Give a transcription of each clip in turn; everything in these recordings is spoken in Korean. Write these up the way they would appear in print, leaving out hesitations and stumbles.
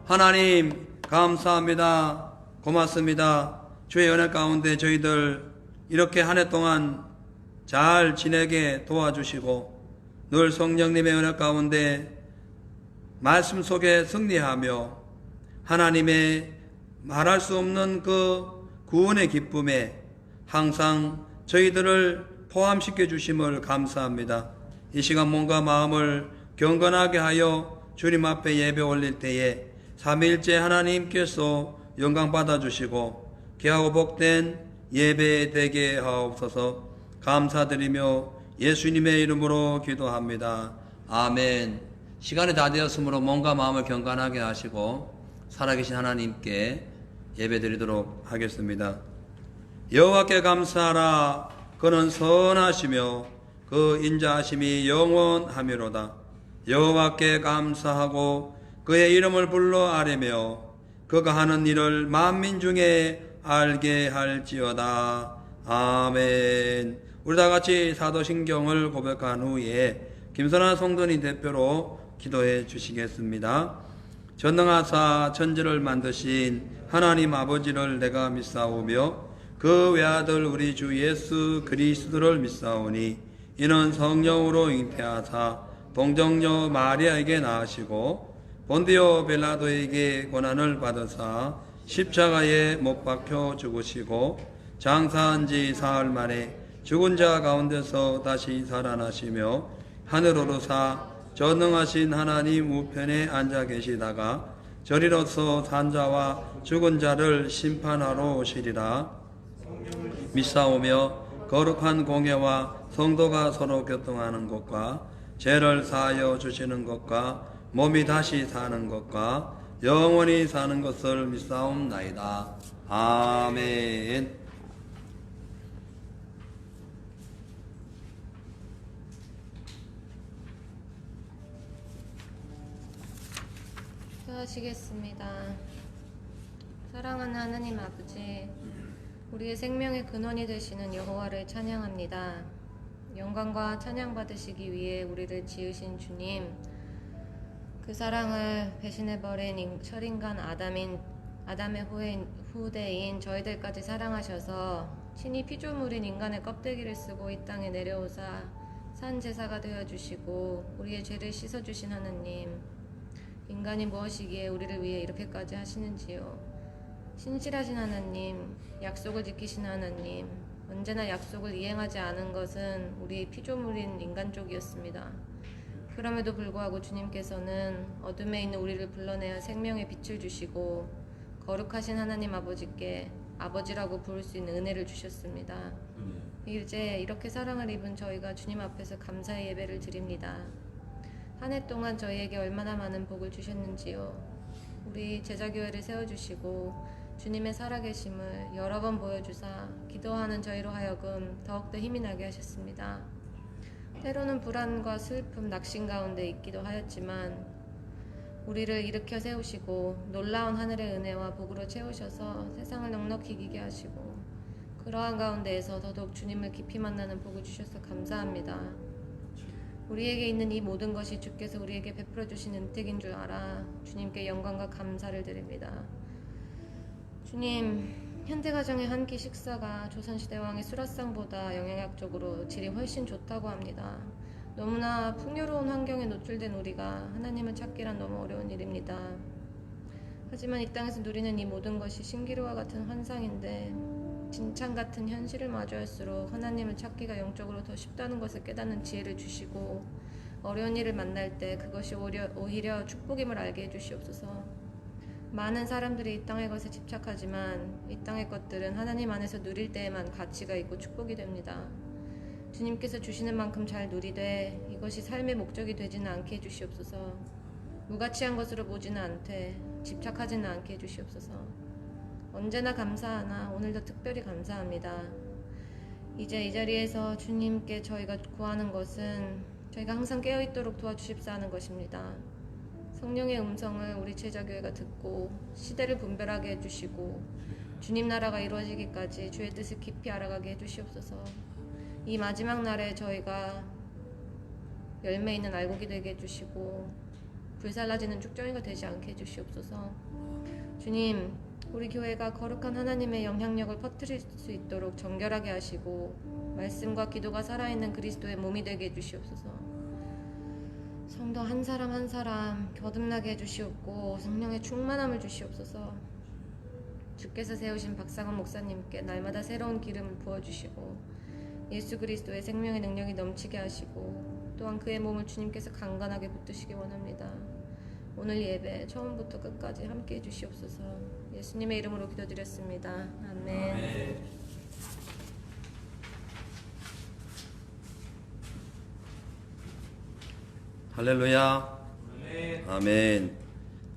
하나님 감사합니다. 고맙습니다. 주의 은혜 가운데 저희들 이렇게 한 해 동안 잘 지내게 도와주시고 늘 성령님의 은혜 가운데 말씀 속에 승리하며 하나님의 말할 수 없는 그 구원의 기쁨에 항상 저희들을 포함시켜 주심을 감사합니다. 이 시간 몸과 마음을 경건하게 하여 주님 앞에 예배 올릴 때에 삼위일체 하나님께서 영광 받아주시고 귀하고 복된 예배 되게 하옵소서. 감사드리며 예수님의 이름으로 기도합니다. 아멘. 시간이 다 되었으므로 몸과 마음을 경건하게 하시고 살아계신 하나님께 예배드리도록 하겠습니다. 여호와께 감사하라. 그는 선하시며 그 인자하심이 영원하미로다. 여호와께 감사하고 그의 이름을 불러 아뢰며 그가 하는 일을 만민 중에 알게 할지어다. 아멘. 우리 다 같이 사도신경을 고백한 후에 김선아 성도님 대표로 기도해 주시겠습니다. 전능하사 천지를 만드신 하나님 아버지를 내가 믿사오며 그 외아들 우리 주 예수 그리스도를 믿사오니 이는 성령으로 잉태하사 동정녀 마리아에게 낳으시고 본디오 빌라도에게 고난을 받으사 십자가에 못 박혀 죽으시고 장사한 지 사흘 만에 죽은 자 가운데서 다시 살아나시며 하늘오르사 전능하신 하나님 우편에 앉아 계시다가 저리로서 산자와 죽은 자를 심판하러 오시리라. 믿사오며 거룩한 공예와 성도가 서로 교통하는 것과 죄를 사하여 주시는 것과 몸이 다시 사는 것과 영원히 사는 것을 믿사옵나이다. 아멘. 기도하시겠습니다. 사랑하는 하나님 아버지, 우리의 생명의 근원이 되시는 여호와를 찬양합니다. 영광과 찬양 받으시기 위해 우리를 지으신 주님, 그 사랑을 배신해버린 철인간 아담의 후대인 저희들까지 사랑하셔서 친히 피조물인 인간의 껍데기를 쓰고 이 땅에 내려오사 산 제사가 되어주시고 우리의 죄를 씻어주신 하나님, 인간이 무엇이기에 우리를 위해 이렇게까지 하시는지요. 신실하신 하나님, 약속을 지키신 하나님, 언제나 약속을 이행하지 않은 것은 우리 피조물인 인간 쪽이었습니다. 그럼에도 불구하고 주님께서는 어둠에 있는 우리를 불러내어 생명의 빛을 주시고 거룩하신 하나님 아버지께 아버지라고 부를 수 있는 은혜를 주셨습니다. 이제 이렇게 사랑을 입은 저희가 주님 앞에서 감사의 예배를 드립니다. 한 해 동안 저희에게 얼마나 많은 복을 주셨는지요. 우리 제자교회를 세워주시고 주님의 살아계심을 여러 번 보여주사 기도하는 저희로 하여금 더욱더 힘이 나게 하셨습니다. 때로는 불안과 슬픔, 낙심 가운데 있기도 하였지만 우리를 일으켜 세우시고 놀라운 하늘의 은혜와 복으로 채우셔서 세상을 넉넉히 이기게 하시고 그러한 가운데에서 더더욱 주님을 깊이 만나는 복을 주셔서 감사합니다. 우리에게 있는 이 모든 것이 주께서 우리에게 베풀어 주신 은택인 줄 알아 주님께 영광과 감사를 드립니다. 주님, 현대가정의 한 끼 식사가 조선시대 왕의 수라상보다 영양학적으로 질이 훨씬 좋다고 합니다. 너무나 풍요로운 환경에 노출된 우리가 하나님을 찾기란 너무 어려운 일입니다. 하지만 이 땅에서 누리는 이 모든 것이 신기루와 같은 환상인데 진창 같은 현실을 마주할수록 하나님을 찾기가 영적으로 더 쉽다는 것을 깨닫는 지혜를 주시고 어려운 일을 만날 때 그것이 오히려 축복임을 알게 해주시옵소서. 많은 사람들이 이 땅의 것에 집착하지만 이 땅의 것들은 하나님 안에서 누릴 때에만 가치가 있고 축복이 됩니다. 주님께서 주시는 만큼 잘 누리되 이것이 삶의 목적이 되지는 않게 해주시옵소서. 무가치한 것으로 보지는 않되 집착하지는 않게 해주시옵소서. 언제나 감사하나 오늘도 특별히 감사합니다. 이제 이 자리에서 주님께 저희가 구하는 것은 저희가 항상 깨어있도록 도와주십사 하는 것입니다. 성령의 음성을 우리 제자교회가 듣고 시대를 분별하게 해주시고 주님 나라가 이루어지기까지 주의 뜻을 깊이 알아가게 해주시옵소서. 이 마지막 날에 저희가 열매 있는 알곡이 되게 해주시고 불살라지는 쭉정이가 되지 않게 해주시옵소서. 주님, 우리 교회가 거룩한 하나님의 영향력을 퍼뜨릴 수 있도록 정결하게 하시고 말씀과 기도가 살아있는 그리스도의 몸이 되게 해주시옵소서. 성도 한 사람 한 사람 거듭나게 해주시옵고 성령의 충만함을 주시옵소서. 주께서 세우신 박상원 목사님께 날마다 새로운 기름을 부어주시고 예수 그리스도의 생명의 능력이 넘치게 하시고 또한 그의 몸을 주님께서 강건하게 붙드시기 원합니다. 오늘 예배 처음부터 끝까지 함께 해주시옵소서. 예수님의 이름으로 기도드렸습니다. 아멘. 할렐루야. 아멘.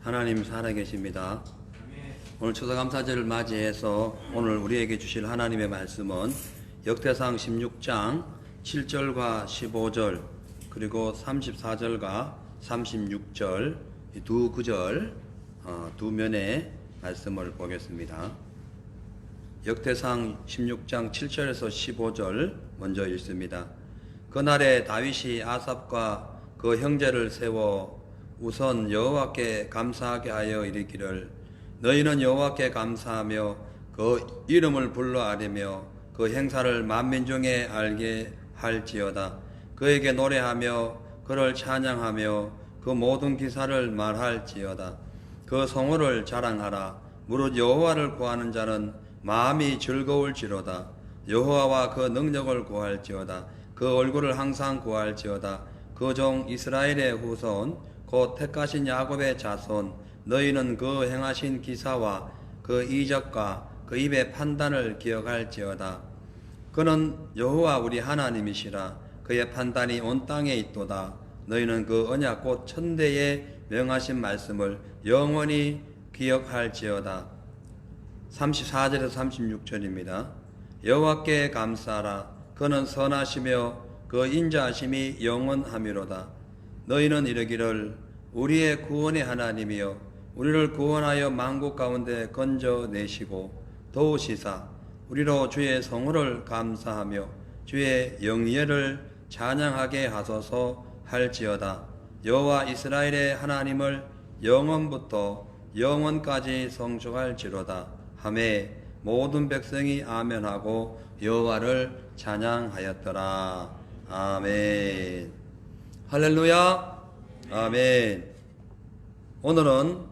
하나님 살아계십니다. 오늘 추수감사절을 맞이해서 오늘 우리에게 주실 하나님의 말씀은 역대상 16장 7절과 15절 그리고 34절과 36절 이 두 구절 두 면의 말씀을 보겠습니다. 역대상 16장 7절에서 15절 먼저 읽습니다. 그날에 다윗이 아삽과 그 형제를 세워 우선 여호와께 감사하게 하여 이르기를 너희는 여호와께 감사하며 그 이름을 불러 아뢰며 그 행사를 만민중에 알게 할지어다. 그에게 노래하며 그를 찬양하며 그 모든 기사를 말할지어다. 그 성호를 자랑하라. 무릇 여호와를 구하는 자는 마음이 즐거울지로다. 여호와와 그 능력을 구할지어다. 그 얼굴을 항상 구할지어다. 그 종 이스라엘의 후손 곧 택하신 야곱의 자손 너희는 그 행하신 기사와 그 이적과 그 입의 판단을 기억할지어다. 그는 여호와 우리 하나님이시라. 그의 판단이 온 땅에 있도다. 너희는 그 언약 곧 천대의 명하신 말씀을 영원히 기억할지어다. 34절에서 36절입니다. 여호와께 감사하라. 그는 선하시며 그 인자하심이 영원하미로다. 너희는 이르기를 우리의 구원의 하나님이여 우리를 구원하여 만국 가운데 건져내시고 도우시사 우리로 주의 성호를 감사하며 주의 영예를 찬양하게 하소서 할지어다. 여호와 이스라엘의 하나님을 영원부터 영원까지 성축할지로다 하매 모든 백성이 아멘하고 여호와를 찬양하였더라. 아멘. 할렐루야. 아멘. 오늘은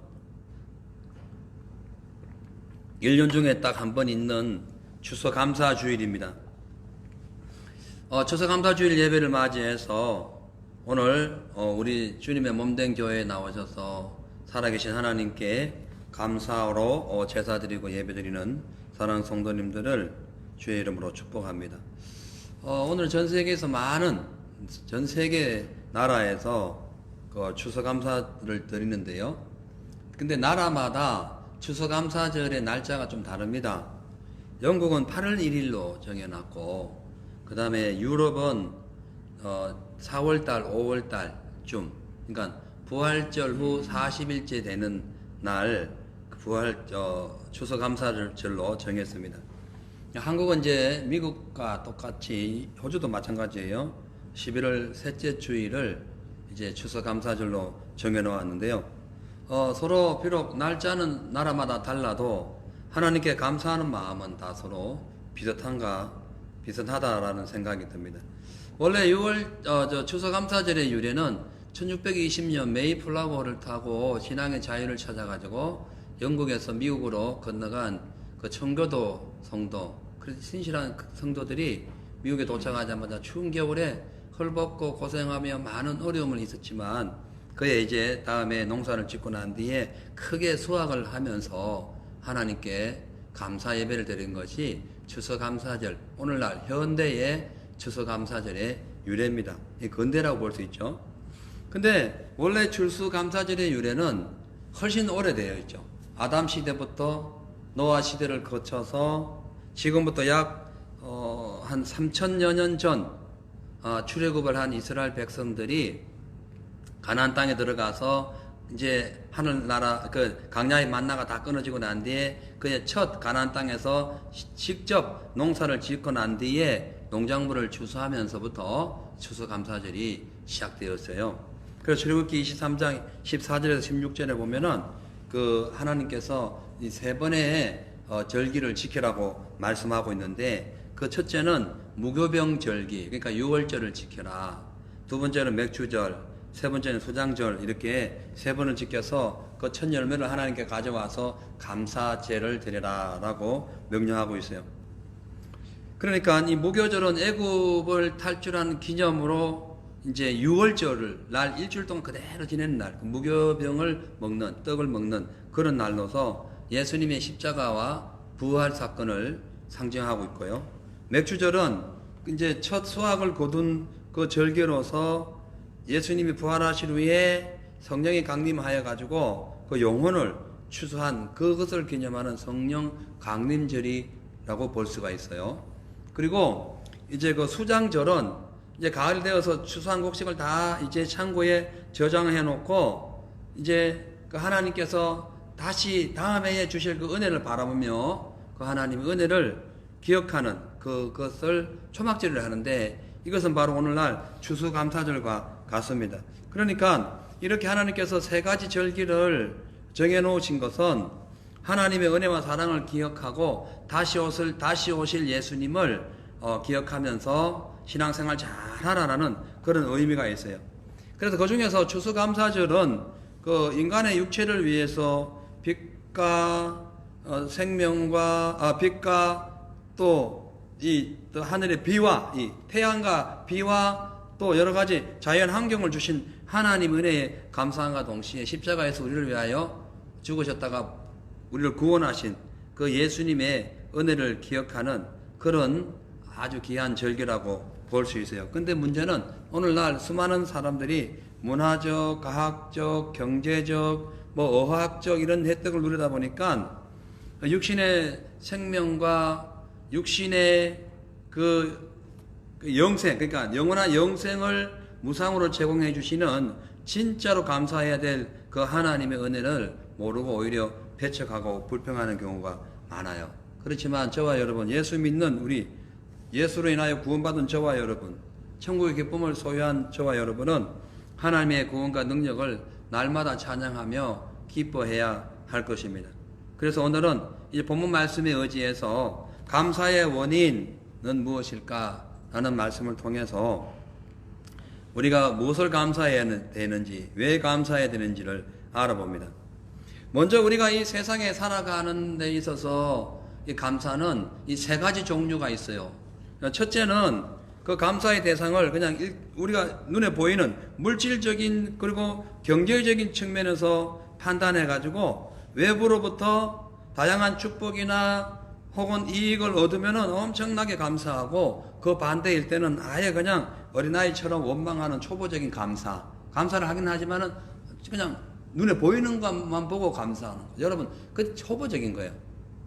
1년 중에 딱 한 번 있는 추수감사주일입니다. 추수감사주일 예배를 맞이해서 오늘 우리 주님의 몸된 교회에 나오셔서 살아계신 하나님께 감사로 제사드리고 예배드리는 사랑하는 성도님들을 주의 이름으로 축복합니다. 오늘 전 세계에서 전 세계 나라에서 그 추수감사를 드리는데요. 근데 나라마다 추수감사절의 날짜가 좀 다릅니다. 영국은 8월 1일로 정해놨고, 그 다음에 유럽은 4월달, 5월달쯤, 그러니까 부활절 후 40일째 되는 날 추수감사절로 정했습니다. 한국은 이제 미국과 똑같이 호주도 마찬가지예요. 11월 셋째 주일을 이제 추수감사절로 정해놓았는데요. 서로 비록 날짜는 나라마다 달라도 하나님께 감사하는 마음은 다 서로 비슷하다라는 생각이 듭니다. 원래 6월 추수감사절의 유래는 1620년 메이플라워를 타고 신앙의 자유를 찾아가지고 영국에서 미국으로 건너간 그 청교도 성도, 그래서 신실한 성도들이 미국에 도착하자마자 추운 겨울에 헐벗고 고생하며 많은 어려움을 있었지만 그에 이제 다음에 농사를 짓고 난 뒤에 크게 수확을 하면서 하나님께 감사 예배를 드린 것이 추수감사절, 오늘날 현대의 추수감사절의 유래입니다. 이 근대라고 볼 수 있죠. 근데 원래 추수감사절의 유래는 훨씬 오래되어 있죠. 아담 시대부터 노아 시대를 거쳐서 지금부터 약 한 3,000여 년 전 출애굽을 한 이스라엘 백성들이 가나안 땅에 들어가서 이제 하늘나라 그 강야의 만나가 다 끊어지고 난 뒤에 그의 첫 가나안 땅에서 직접 농사를 짓고 난 뒤에 농작물을 추수하면서부터 추수감사절이 시작되었어요. 그래서 출애굽기 23장 14절에서 16절에 보면은 그 하나님께서 이 세 번의 절기를 지키라고 말씀하고 있는데, 그 첫째는 무교병 절기, 그러니까 유월절을 지켜라. 두 번째는 맥주절, 세 번째는 수장절, 이렇게 세 번을 지켜서 그 첫 열매를 하나님께 가져와서 감사제를 드려라라고 명령하고 있어요. 그러니까 이 무교절은 애굽을 탈출한 기념으로 이제 유월절을 날 일주일 동안 그대로 지내는 날, 무교병을 먹는, 떡을 먹는 그런 날로서 예수님의 십자가와 부활 사건을 상징하고 있고요. 맥주절은 이제 첫 수확을 거둔 그 절기로서 예수님이 부활하신 후에 성령이 강림하여 가지고 그 영혼을 추수한 그것을 기념하는 성령 강림절이라고 볼 수가 있어요. 그리고 이제 그 수장절은 이제 가을 되어서 추수한 곡식을 다 이제 창고에 저장해 놓고 이제 그 하나님께서 다시 다음 해에 주실 그 은혜를 바라보며 그 하나님의 은혜를 기억하는 그것을 초막절을 하는데, 이것은 바로 오늘날 추수감사절과 같습니다. 그러니까 이렇게 하나님께서 세 가지 절기를 정해 놓으신 것은 하나님의 은혜와 사랑을 기억하고 다시 오실 예수님을 기억하면서 신앙생활 잘 하라라는 그런 의미가 있어요. 그래서 그 중에서 추수감사절은 그 인간의 육체를 위해서 빛과 생명과 빛과 또 이 하늘의 비와 이 태양과 비와 또 여러 가지 자연 환경을 주신 하나님 은혜에 감사함과 동시에 십자가에서 우리를 위하여 죽으셨다가 우리를 구원하신 그 예수님의 은혜를 기억하는 그런 아주 귀한 절기라고 볼 수 있어요. 근데 문제는 오늘날 수많은 사람들이 문화적, 과학적, 경제적, 어학적 이런 혜택을 누리다 보니까 육신의 생명과 육신의 그 영생, 그러니까 영원한 영생을 무상으로 제공해 주시는 진짜로 감사해야 될 그 하나님의 은혜를 모르고 오히려 배척하고 불평하는 경우가 많아요. 그렇지만 저와 여러분, 예수 믿는 우리, 예수로 인하여 구원받은 저와 여러분, 천국의 기쁨을 소유한 저와 여러분은 하나님의 구원과 능력을 날마다 찬양하며 기뻐해야 할 것입니다. 그래서 오늘은 이 본문 말씀에 의지해서 감사의 원인은 무엇일까 라는 말씀을 통해서 우리가 무엇을 감사해야 되는지, 왜 감사해야 되는지를 알아봅니다. 먼저 우리가 이 세상에 살아가는 데 있어서 이 감사는 이 세 가지 종류가 있어요. 첫째는 그 감사의 대상을 그냥 우리가 눈에 보이는 물질적인 그리고 경제적인 측면에서 판단해 가지고 외부로부터 다양한 축복이나 혹은 이익을 얻으면은 엄청나게 감사하고, 그 반대일 때는 아예 그냥 어린아이처럼 원망하는 초보적인 감사를 하긴 하지만은 그냥 눈에 보이는 것만 보고 감사하는 거예요. 여러분, 그 초보적인 거예요.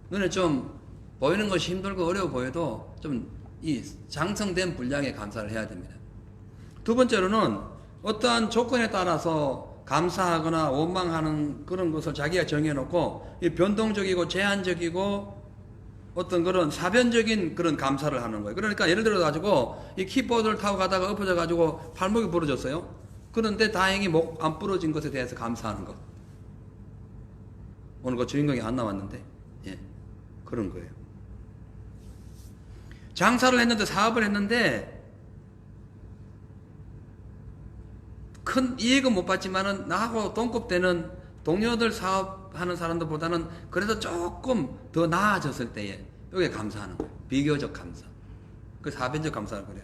눈에 좀 보이는 것이 힘들고 어려워 보여도 좀 이 장성된 분량의 감사를 해야 됩니다. 두 번째로는 어떠한 조건에 따라서 감사하거나 원망하는 그런 것을 자기가 정해놓고 이 변동적이고 제한적이고 어떤 그런 사변적인 그런 감사를 하는 거예요. 그러니까 예를 들어 가지고 이 킥보드를 타고 가다가 엎어져 가지고 발목이 부러졌어요. 그런데 다행히 목 안 부러진 것에 대해서 감사하는 것. 오늘 그 주인공이 안 나왔는데, 예, 그런 거예요. 장사를 했는데, 사업을 했는데 큰 이익은 못 봤지만은 나하고 동급되는 동료들 사업하는 사람들보다는 그래도 조금 더 나아졌을 때에 여기에 감사하는 거예요. 비교적 감사. 그 사변적 감사를 그래요.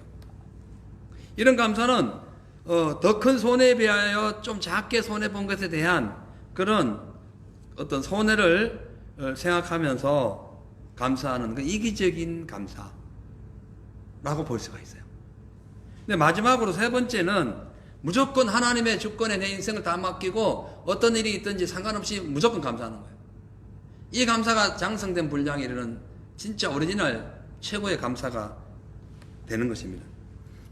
이런 감사는 더 큰 손해에 비하여 좀 작게 손해본 것에 대한 그런 어떤 손해를 생각하면서 감사하는 그 이기적인 감사라고 볼 수가 있어요. 근데 마지막으로 세 번째는 무조건 하나님의 주권에 내 인생을 다 맡기고 어떤 일이 있든지 상관없이 무조건 감사하는 거예요. 이 감사가 장성된 분량에 이르는 진짜 오리지널 최고의 감사가 되는 것입니다.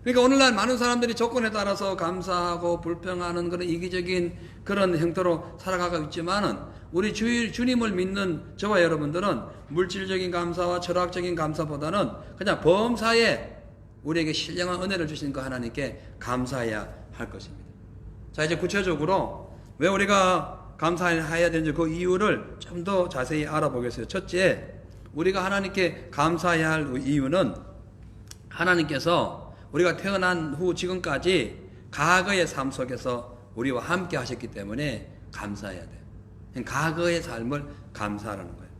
그러니까 오늘날 많은 사람들이 조건에 따라서 감사하고 불평하는 그런 이기적인 그런 형태로 살아가고 있지만은 우리 주님을 믿는 저와 여러분들은 물질적인 감사와 철학적인 감사보다는 그냥 범사에 우리에게 신령한 은혜를 주신 그 하나님께 감사해야 할 것입니다. 자, 이제 구체적으로 왜 우리가 감사해야 되는지 그 이유를 좀 더 자세히 알아보겠어요. 첫째, 우리가 하나님께 감사해야 할 이유는 하나님께서 우리가 태어난 후 지금까지 과거의 삶 속에서 우리와 함께 하셨기 때문에 감사해야 돼요. 과거의 삶을 감사하라는 거예요.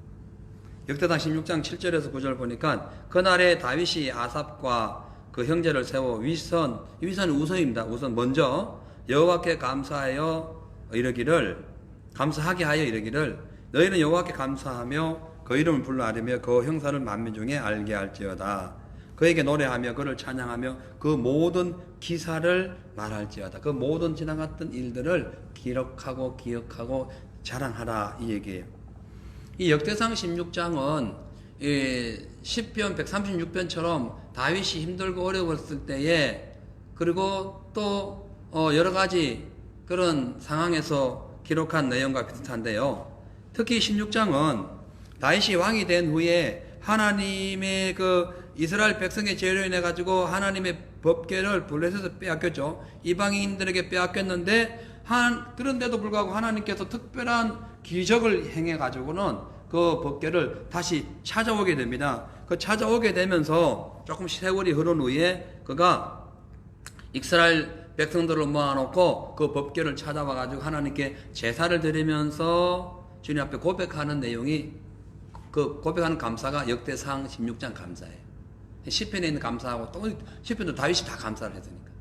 역대상 16장 7절에서 9절 보니까 그날에 다윗이 아삽과 그 형제를 세워 위선은 우선입니다. 우선 먼저 여호와께 감사하여 이르기를, 감사하게 하여 이르기를, 너희는 여호와께 감사하며 그 이름을 불러 아뢰며 그 형사를 만민 중에 알게 할지어다. 그에게 노래하며 그를 찬양하며 그 모든 기사를 말할지어다. 그 모든 지나갔던 일들을 기록하고 기억하고 자랑하라, 이 얘기예요. 이 역대상 16장은 이 시편 136편처럼 다윗이 힘들고 어려웠을 때에, 그리고 또 여러 가지 그런 상황에서 기록한 내용과 비슷한데요. 특히 16장은 다윗이 왕이 된 후에 하나님의 그 이스라엘 백성의 죄로 인해 가지고 하나님의 법궤를 블레셋에서 빼앗겼죠. 이방인들에게 빼앗겼는데 그런데도 불구하고 하나님께서 특별한 기적을 행해 가지고는 그 법궤를 다시 찾아오게 됩니다. 그 찾아오게 되면서 조금 세월이 흐른 후에 그가 이스라엘 백성들을 모아놓고 그 법궤를 찾아와 가지고 하나님께 제사를 드리면서 주님 앞에 고백하는 내용이, 그 고백하는 감사가 역대상 16장 감사예요. 시편에 있는 감사하고 또 시편도 다윗이 다 감사를 했으니까.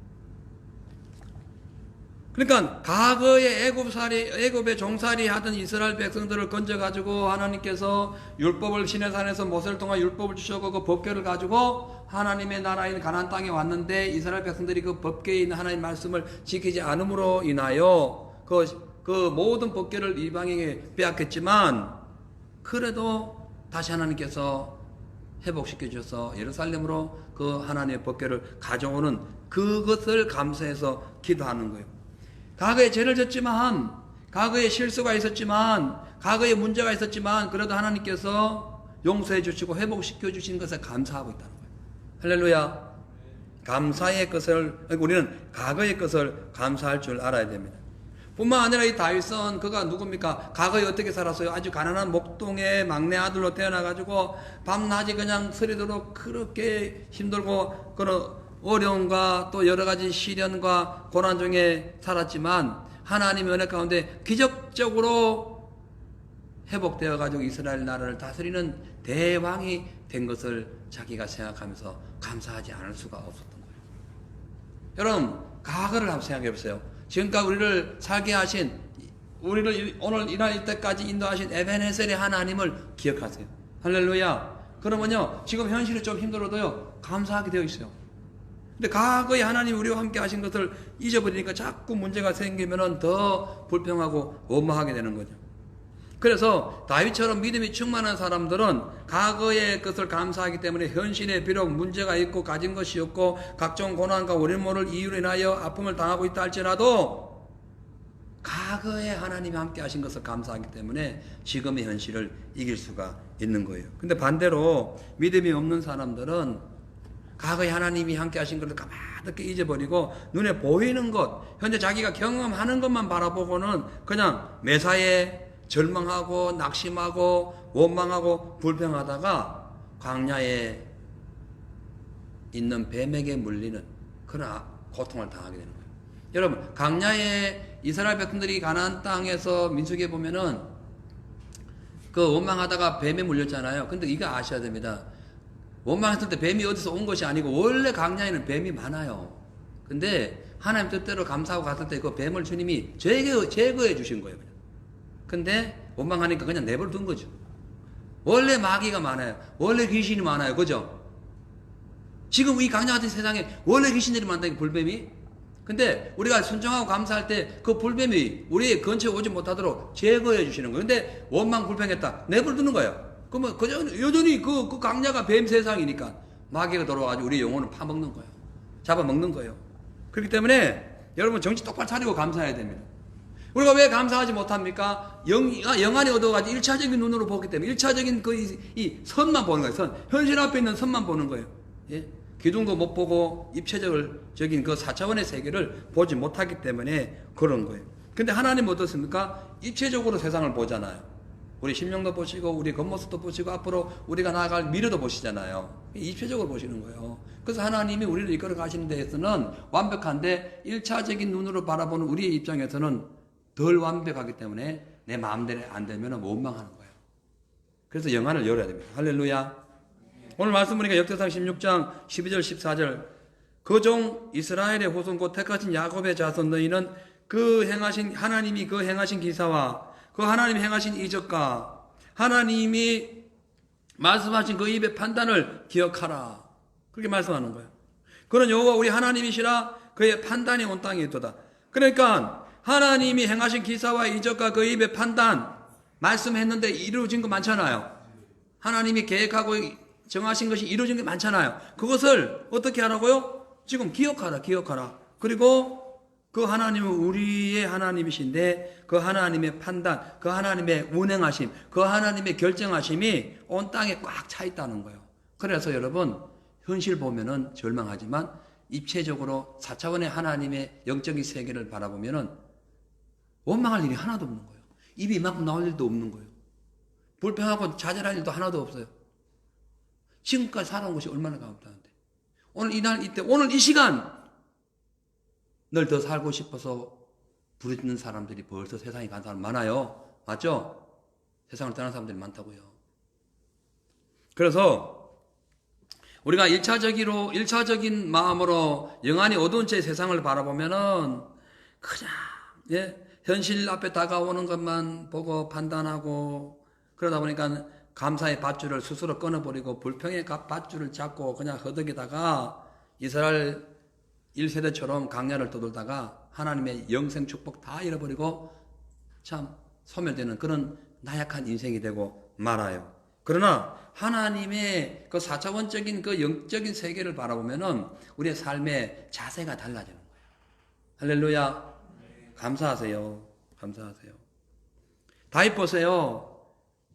그러니까 과거에 애굽의 종살이 하던 이스라엘 백성들을 건져 가지고 하나님께서 율법을 시내산에서 모세를 통해 율법을 주셨고 그 법궤를 가지고 하나님의 나라인 가나안 땅에 왔는데 이스라엘 백성들이 그 법궤에 있는 하나님의 말씀을 지키지 않음으로 인하여 그 모든 법궤를 이방인에게 빼앗겼지만, 그래도 다시 하나님께서 회복시켜 주셔서 예루살렘으로 그 하나님의 법궤를 가져오는 그것을 감사해서 기도하는 거예요. 과거에 죄를 졌지만, 과거에 실수가 있었지만, 과거에 문제가 있었지만, 그래도 하나님께서 용서해 주시고 회복시켜 주신 것에 감사하고 있다는 거예요. 할렐루야. 감사의 것을, 우리는 과거의 것을 감사할 줄 알아야 됩니다. 뿐만 아니라 이 다윗은 그가 누굽니까? 과거에 어떻게 살았어요? 아주 가난한 목동의 막내 아들로 태어나가지고 밤낮이 그냥 서리도록 그렇게 힘들고 그런 어려움과 또 여러 가지 시련과 고난 중에 살았지만 하나님의 은혜 가운데 기적적으로 회복되어 가지고 이스라엘 나라를 다스리는 대왕이 된 것을 자기가 생각하면서 감사하지 않을 수가 없었던 거예요. 여러분, 과거를 한번 생각해 보세요. 지금까지 우리를 살게 하신, 우리를 오늘 이날 때까지 인도하신 에벤헤셀의 하나님을 기억하세요. 할렐루야. 그러면요, 지금 현실이 좀 힘들어도요, 감사하게 되어 있어요. 근데 과거에 하나님이 우리와 함께 하신 것을 잊어버리니까 자꾸 문제가 생기면은 더 불평하고 원망하게 되는 거죠. 그래서 다윗처럼 믿음이 충만한 사람들은 과거의 것을 감사하기 때문에 현실에 비록 문제가 있고 가진 것이 없고 각종 고난과 우리 모를 이유로 인하여 아픔을 당하고 있다 할지라도 과거에 하나님이 함께 하신 것을 감사하기 때문에 지금의 현실을 이길 수가 있는 거예요. 근데 반대로 믿음이 없는 사람들은 과거에 하나님이 함께 하신 것을 가만히 잊어버리고 눈에 보이는 것, 현재 자기가 경험하는 것만 바라보고는 그냥 매사에 절망하고 낙심하고 원망하고 불평하다가 광야에 있는 뱀에게 물리는 그런 고통을 당하게 되는 거예요. 여러분, 광야에 이스라엘 백성들이 가나안 땅에서 민수기에 보면은 그 원망하다가 뱀에 물렸잖아요. 근데 이거 아셔야 됩니다. 원망했을 때 뱀이 어디서 온 것이 아니고 원래 광야에는 뱀이 많아요. 근데 하나님 뜻대로 감사하고 갔을 때 그 뱀을 주님이 제거해 주신 거예요. 근데 원망하니까 그냥 내버려 둔 거죠. 원래 마귀가 많아요. 원래 귀신이 많아요. 그죠? 지금 이 광야 같은 세상에 원래 귀신들이 많다니까, 불뱀이. 근데 우리가 순종하고 감사할 때 그 불뱀이 우리의 근처에 오지 못하도록 제거해 주시는 거예요. 근데 원망 불평했다, 내버려 두는 거예요. 그러면 여전히 그 광야가 뱀 세상이니까 마귀가 들어와가지고 우리 영혼을 파먹는 거예요. 잡아먹는 거예요. 그렇기 때문에 여러분 정신 똑바로 차리고 감사해야 됩니다. 우리가 왜 감사하지 못합니까? 영안이 얻어가지고 1차적인 눈으로 보기 때문에 1차적인 이 선만 보는 거예요. 선. 현실 앞에 있는 선만 보는 거예요. 예? 기둥도 못 보고 입체적인 그 4차원의 세계를 보지 못하기 때문에 그런 거예요. 근데 하나님은 어떻습니까? 입체적으로 세상을 보잖아요. 우리 심령도 보시고 우리 겉모습도 보시고 앞으로 우리가 나아갈 미래도 보시잖아요. 입체적으로 보시는 거예요. 그래서 하나님이 우리를 이끌어 가시는 데에서는 완벽한데 1차적인 눈으로 바라보는 우리의 입장에서는 덜 완벽하기 때문에 내 마음대로 안 되면 원망하는 거예요. 그래서 영안을 열어야 됩니다. 할렐루야. 오늘 말씀 보니까 역대상 16장 12절 14절 그 종 이스라엘의 후손 곧 택하신 야곱의 자손 너희는 그 행하신 하나님이 그 행하신 기사와 그 하나님이 행하신 이적과 하나님이 말씀하신 그 입의 판단을 기억하라. 그렇게 말씀하는 거예요. 그는 여호와 우리 하나님이시라 그의 판단이 온 땅에 있도다. 그러니까 하나님이 행하신 기사와 이적과 그 입의 판단 말씀했는데 이루어진 거 많잖아요. 하나님이 계획하고 정하신 것이 이루어진 게 많잖아요. 그것을 어떻게 하라고요? 지금 기억하라. 그리고 그 하나님은 우리의 하나님이신데 그 하나님의 판단, 그 하나님의 운행하심, 그 하나님의 결정하심이 온 땅에 꽉 차 있다는 거예요. 그래서 여러분 현실 보면은 절망하지만 입체적으로 4차원의 하나님의 영적인 세계를 바라보면은 원망할 일이 하나도 없는 거예요. 입이 이만큼 나올 일도 없는 거예요. 불평하고 좌절할 일도 하나도 없어요. 지금까지 살아온 것이 얼마나 감사한데. 오늘 이날 이때 오늘 이 시간 늘 더 살고 싶어서 부르짖는 사람들이 벌써 세상에 간 사람 많아요. 맞죠? 세상을 떠난 사람들이 많다고요. 그래서 우리가 1차적인 마음으로 영안이 어두운 채 세상을 바라보면은 그냥 현실 앞에 다가오는 것만 보고 판단하고 그러다 보니까 감사의 밧줄을 스스로 끊어버리고 불평의 밧줄을 잡고 그냥 허덕이다가 이스라엘 1세대처럼 강야를 떠돌다가 하나님의 영생 축복 다 잃어버리고 참 소멸되는 그런 나약한 인생이 되고 말아요. 그러나 하나님의 그 4차원적인 그 영적인 세계를 바라보면은 우리의 삶의 자세가 달라지는 거예요. 할렐루야. 감사하세요. 다윗 보세요.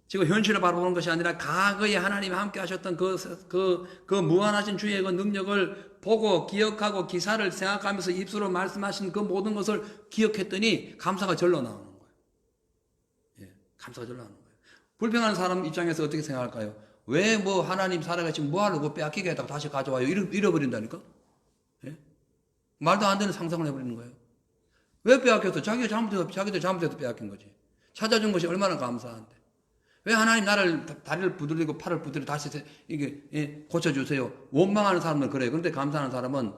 지금 현실을 바라보는 것이 아니라 과거에 하나님이 함께 하셨던 그 무한하신 주의 그 능력을 보고 기억하고 기사를 생각하면서 입술로 말씀하신 그 모든 것을 기억했더니 감사가 절로 나오는 거예요. 감사가 절로 나오는 거예요. 불평하는 사람 입장에서 어떻게 생각할까요? 왜 하나님 살아계시면 뭐하려고 빼앗기게 했다고 다시 가져와요? 잃어버린다니까? 말도 안 되는 상상을 해버리는 거예요. 왜 빼앗겼어? 자기들 잘못해서 빼앗긴 거지. 찾아준 것이 얼마나 감사한데. 왜 하나님 나를 다리를 부들리고 팔을 부들리고 다시 이게 고쳐주세요. 원망하는 사람은 그래요. 그런데 감사하는 사람은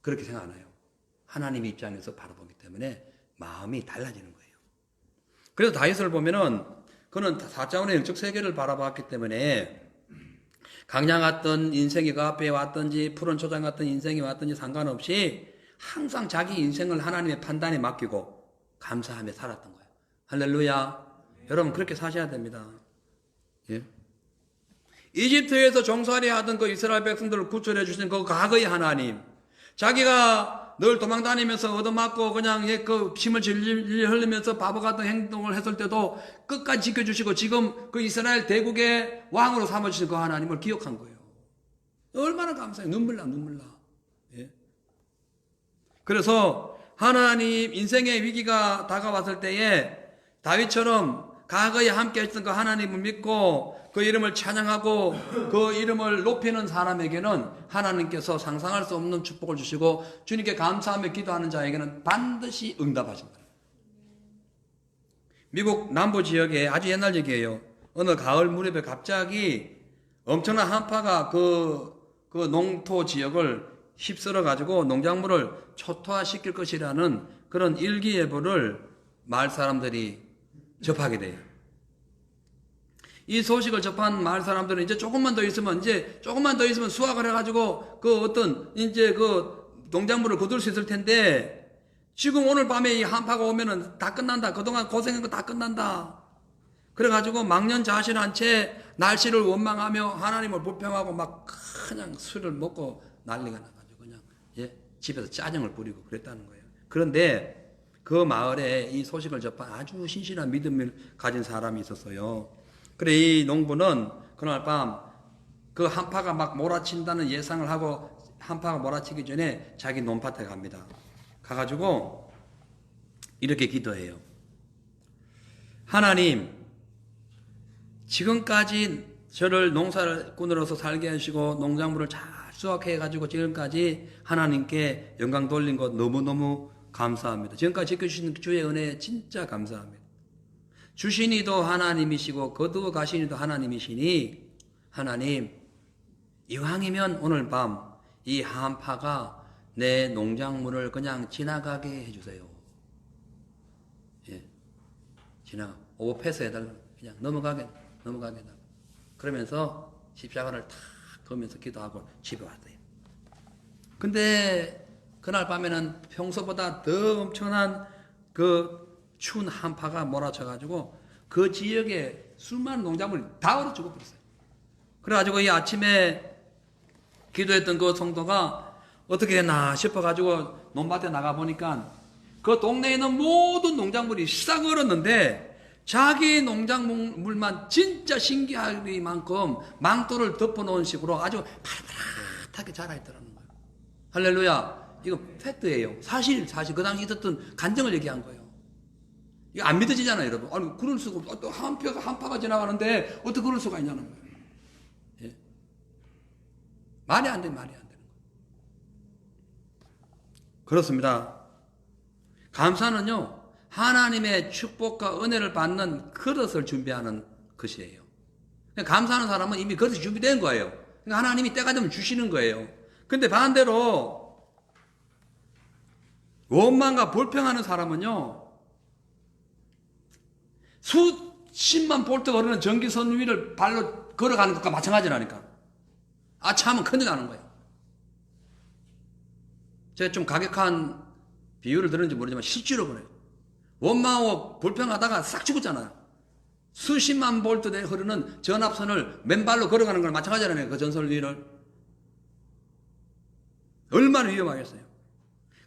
그렇게 생각 안 해요. 하나님 입장에서 바라보기 때문에 마음이 달라지는 거예요. 그래서 다윗을 보면은 그는 4차원의 영적 세계를 바라봤기 때문에 강양 같던 인생이 그 앞에 왔든지 푸른 초장 같은 인생이 왔든지 상관없이 항상 자기 인생을 하나님의 판단에 맡기고 감사하며 살았던 거예요. 할렐루야. 여러분 그렇게 사셔야 됩니다. 이집트에서 종살이 하던 그 이스라엘 백성들을 구출해 주신 그 과거의 하나님, 자기가 늘 도망다니면서 얻어맞고 그냥 그 침을 질질 흘리면서 바보 같은 행동을 했을 때도 끝까지 지켜주시고 지금 그 이스라엘 대국의 왕으로 삼아주신 그 하나님을 기억한 거예요. 얼마나 감사해요. 눈물 나. 그래서 하나님 인생의 위기가 다가왔을 때에 다윗처럼 과거에 함께 했던 그 하나님을 믿고 그 이름을 찬양하고 그 이름을 높이는 사람에게는 하나님께서 상상할 수 없는 축복을 주시고 주님께 감사하며 기도하는 자에게는 반드시 응답하신다. 미국 남부 지역에 아주 옛날 얘기예요. 어느 가을 무렵에 갑자기 엄청난 한파가 그 농토 지역을 휩쓸어 가지고 농작물을 초토화시킬 것이라는 그런 일기예보를 마을 사람들이 접하게 돼요. 이 소식을 접한 마을 사람들은 이제 조금만 더 있으면 수확을 해가지고 그 농작물을 거둘 수 있을 텐데 지금 오늘 밤에 이 한파가 오면은 다 끝난다. 그동안 고생한 거 다 끝난다. 그래가지고 망연자실한 채 날씨를 원망하며 하나님을 불평하고 막 그냥 술을 먹고 난리가 나가지고 그냥 집에서 짜증을 부리고 그랬다는 거예요. 그런데 그 마을에 이 소식을 접한 아주 신실한 믿음을 가진 사람이 있었어요. 그래 이 농부는 그날 밤 그 한파가 막 몰아친다는 예상을 하고 한파가 몰아치기 전에 자기 논밭에 갑니다. 가가지고 이렇게 기도해요. 하나님, 지금까지 저를 농사꾼으로서 살게 하시고 농작물을 잘 수확해가지고 지금까지 하나님께 영광 돌린 것 너무너무 감사합니다. 지금까지 지켜주신 주의 은혜에 진짜 감사합니다. 주신이도 하나님이시고 거두어 가시니도 하나님이시니 하나님, 이왕이면 오늘 밤 이 한파가 내 농작물을 그냥 지나가게 해주세요. 예, 오버패스 해달라. 그냥 넘어가게. 그러면서 십자가를 탁 두면서 기도하고 집에 왔어요. 근데 그날 밤에는 평소보다 더 엄청난 그 추운 한파가 몰아쳐가지고 그 지역에 수많은 농작물이 다 얼어 죽어버렸어요. 그래가지고 이 아침에 기도했던 그 성도가 어떻게 했나 싶어가지고 논밭에 나가보니까 그 동네에 있는 모든 농작물이 싹 얼었는데 자기 농작물만 진짜 신기하기만큼 망토를 덮어놓은 식으로 아주 파릇파릇하게 자라있더라는 거예요. 할렐루야. 이거 팩트예요. 사실 그 당시 있었던 간증을 얘기한 거예요. 이거 안 믿어지잖아요, 여러분. 아니, 그럴 수가 없어. 또 한파가 지나가는데 어떻게 그럴 수가 있냐는 거예요. 예? 말이 안 되는 거예요. 그렇습니다. 감사는요, 하나님의 축복과 은혜를 받는 그릇을 준비하는 것이에요. 감사하는 사람은 이미 그릇이 준비된 거예요. 그러니까 하나님이 때가 되면 주시는 거예요. 근데 반대로 원망과 불평하는 사람은요, 수십만 볼트 오르는 전기선 위를 발로 걸어가는 것과 마찬가지라니까. 아차하면 큰일 나는 거예요. 제가 좀 가격한 비유를 들었는지 모르지만 실제로 그래요. 원망하고 불평하다가 싹 죽었잖아요. 수십만 볼트 흐르는 전압선을 맨발로 걸어가는 거랑 마찬가지라네요. 그 전선 위를. 얼마나 위험하겠어요.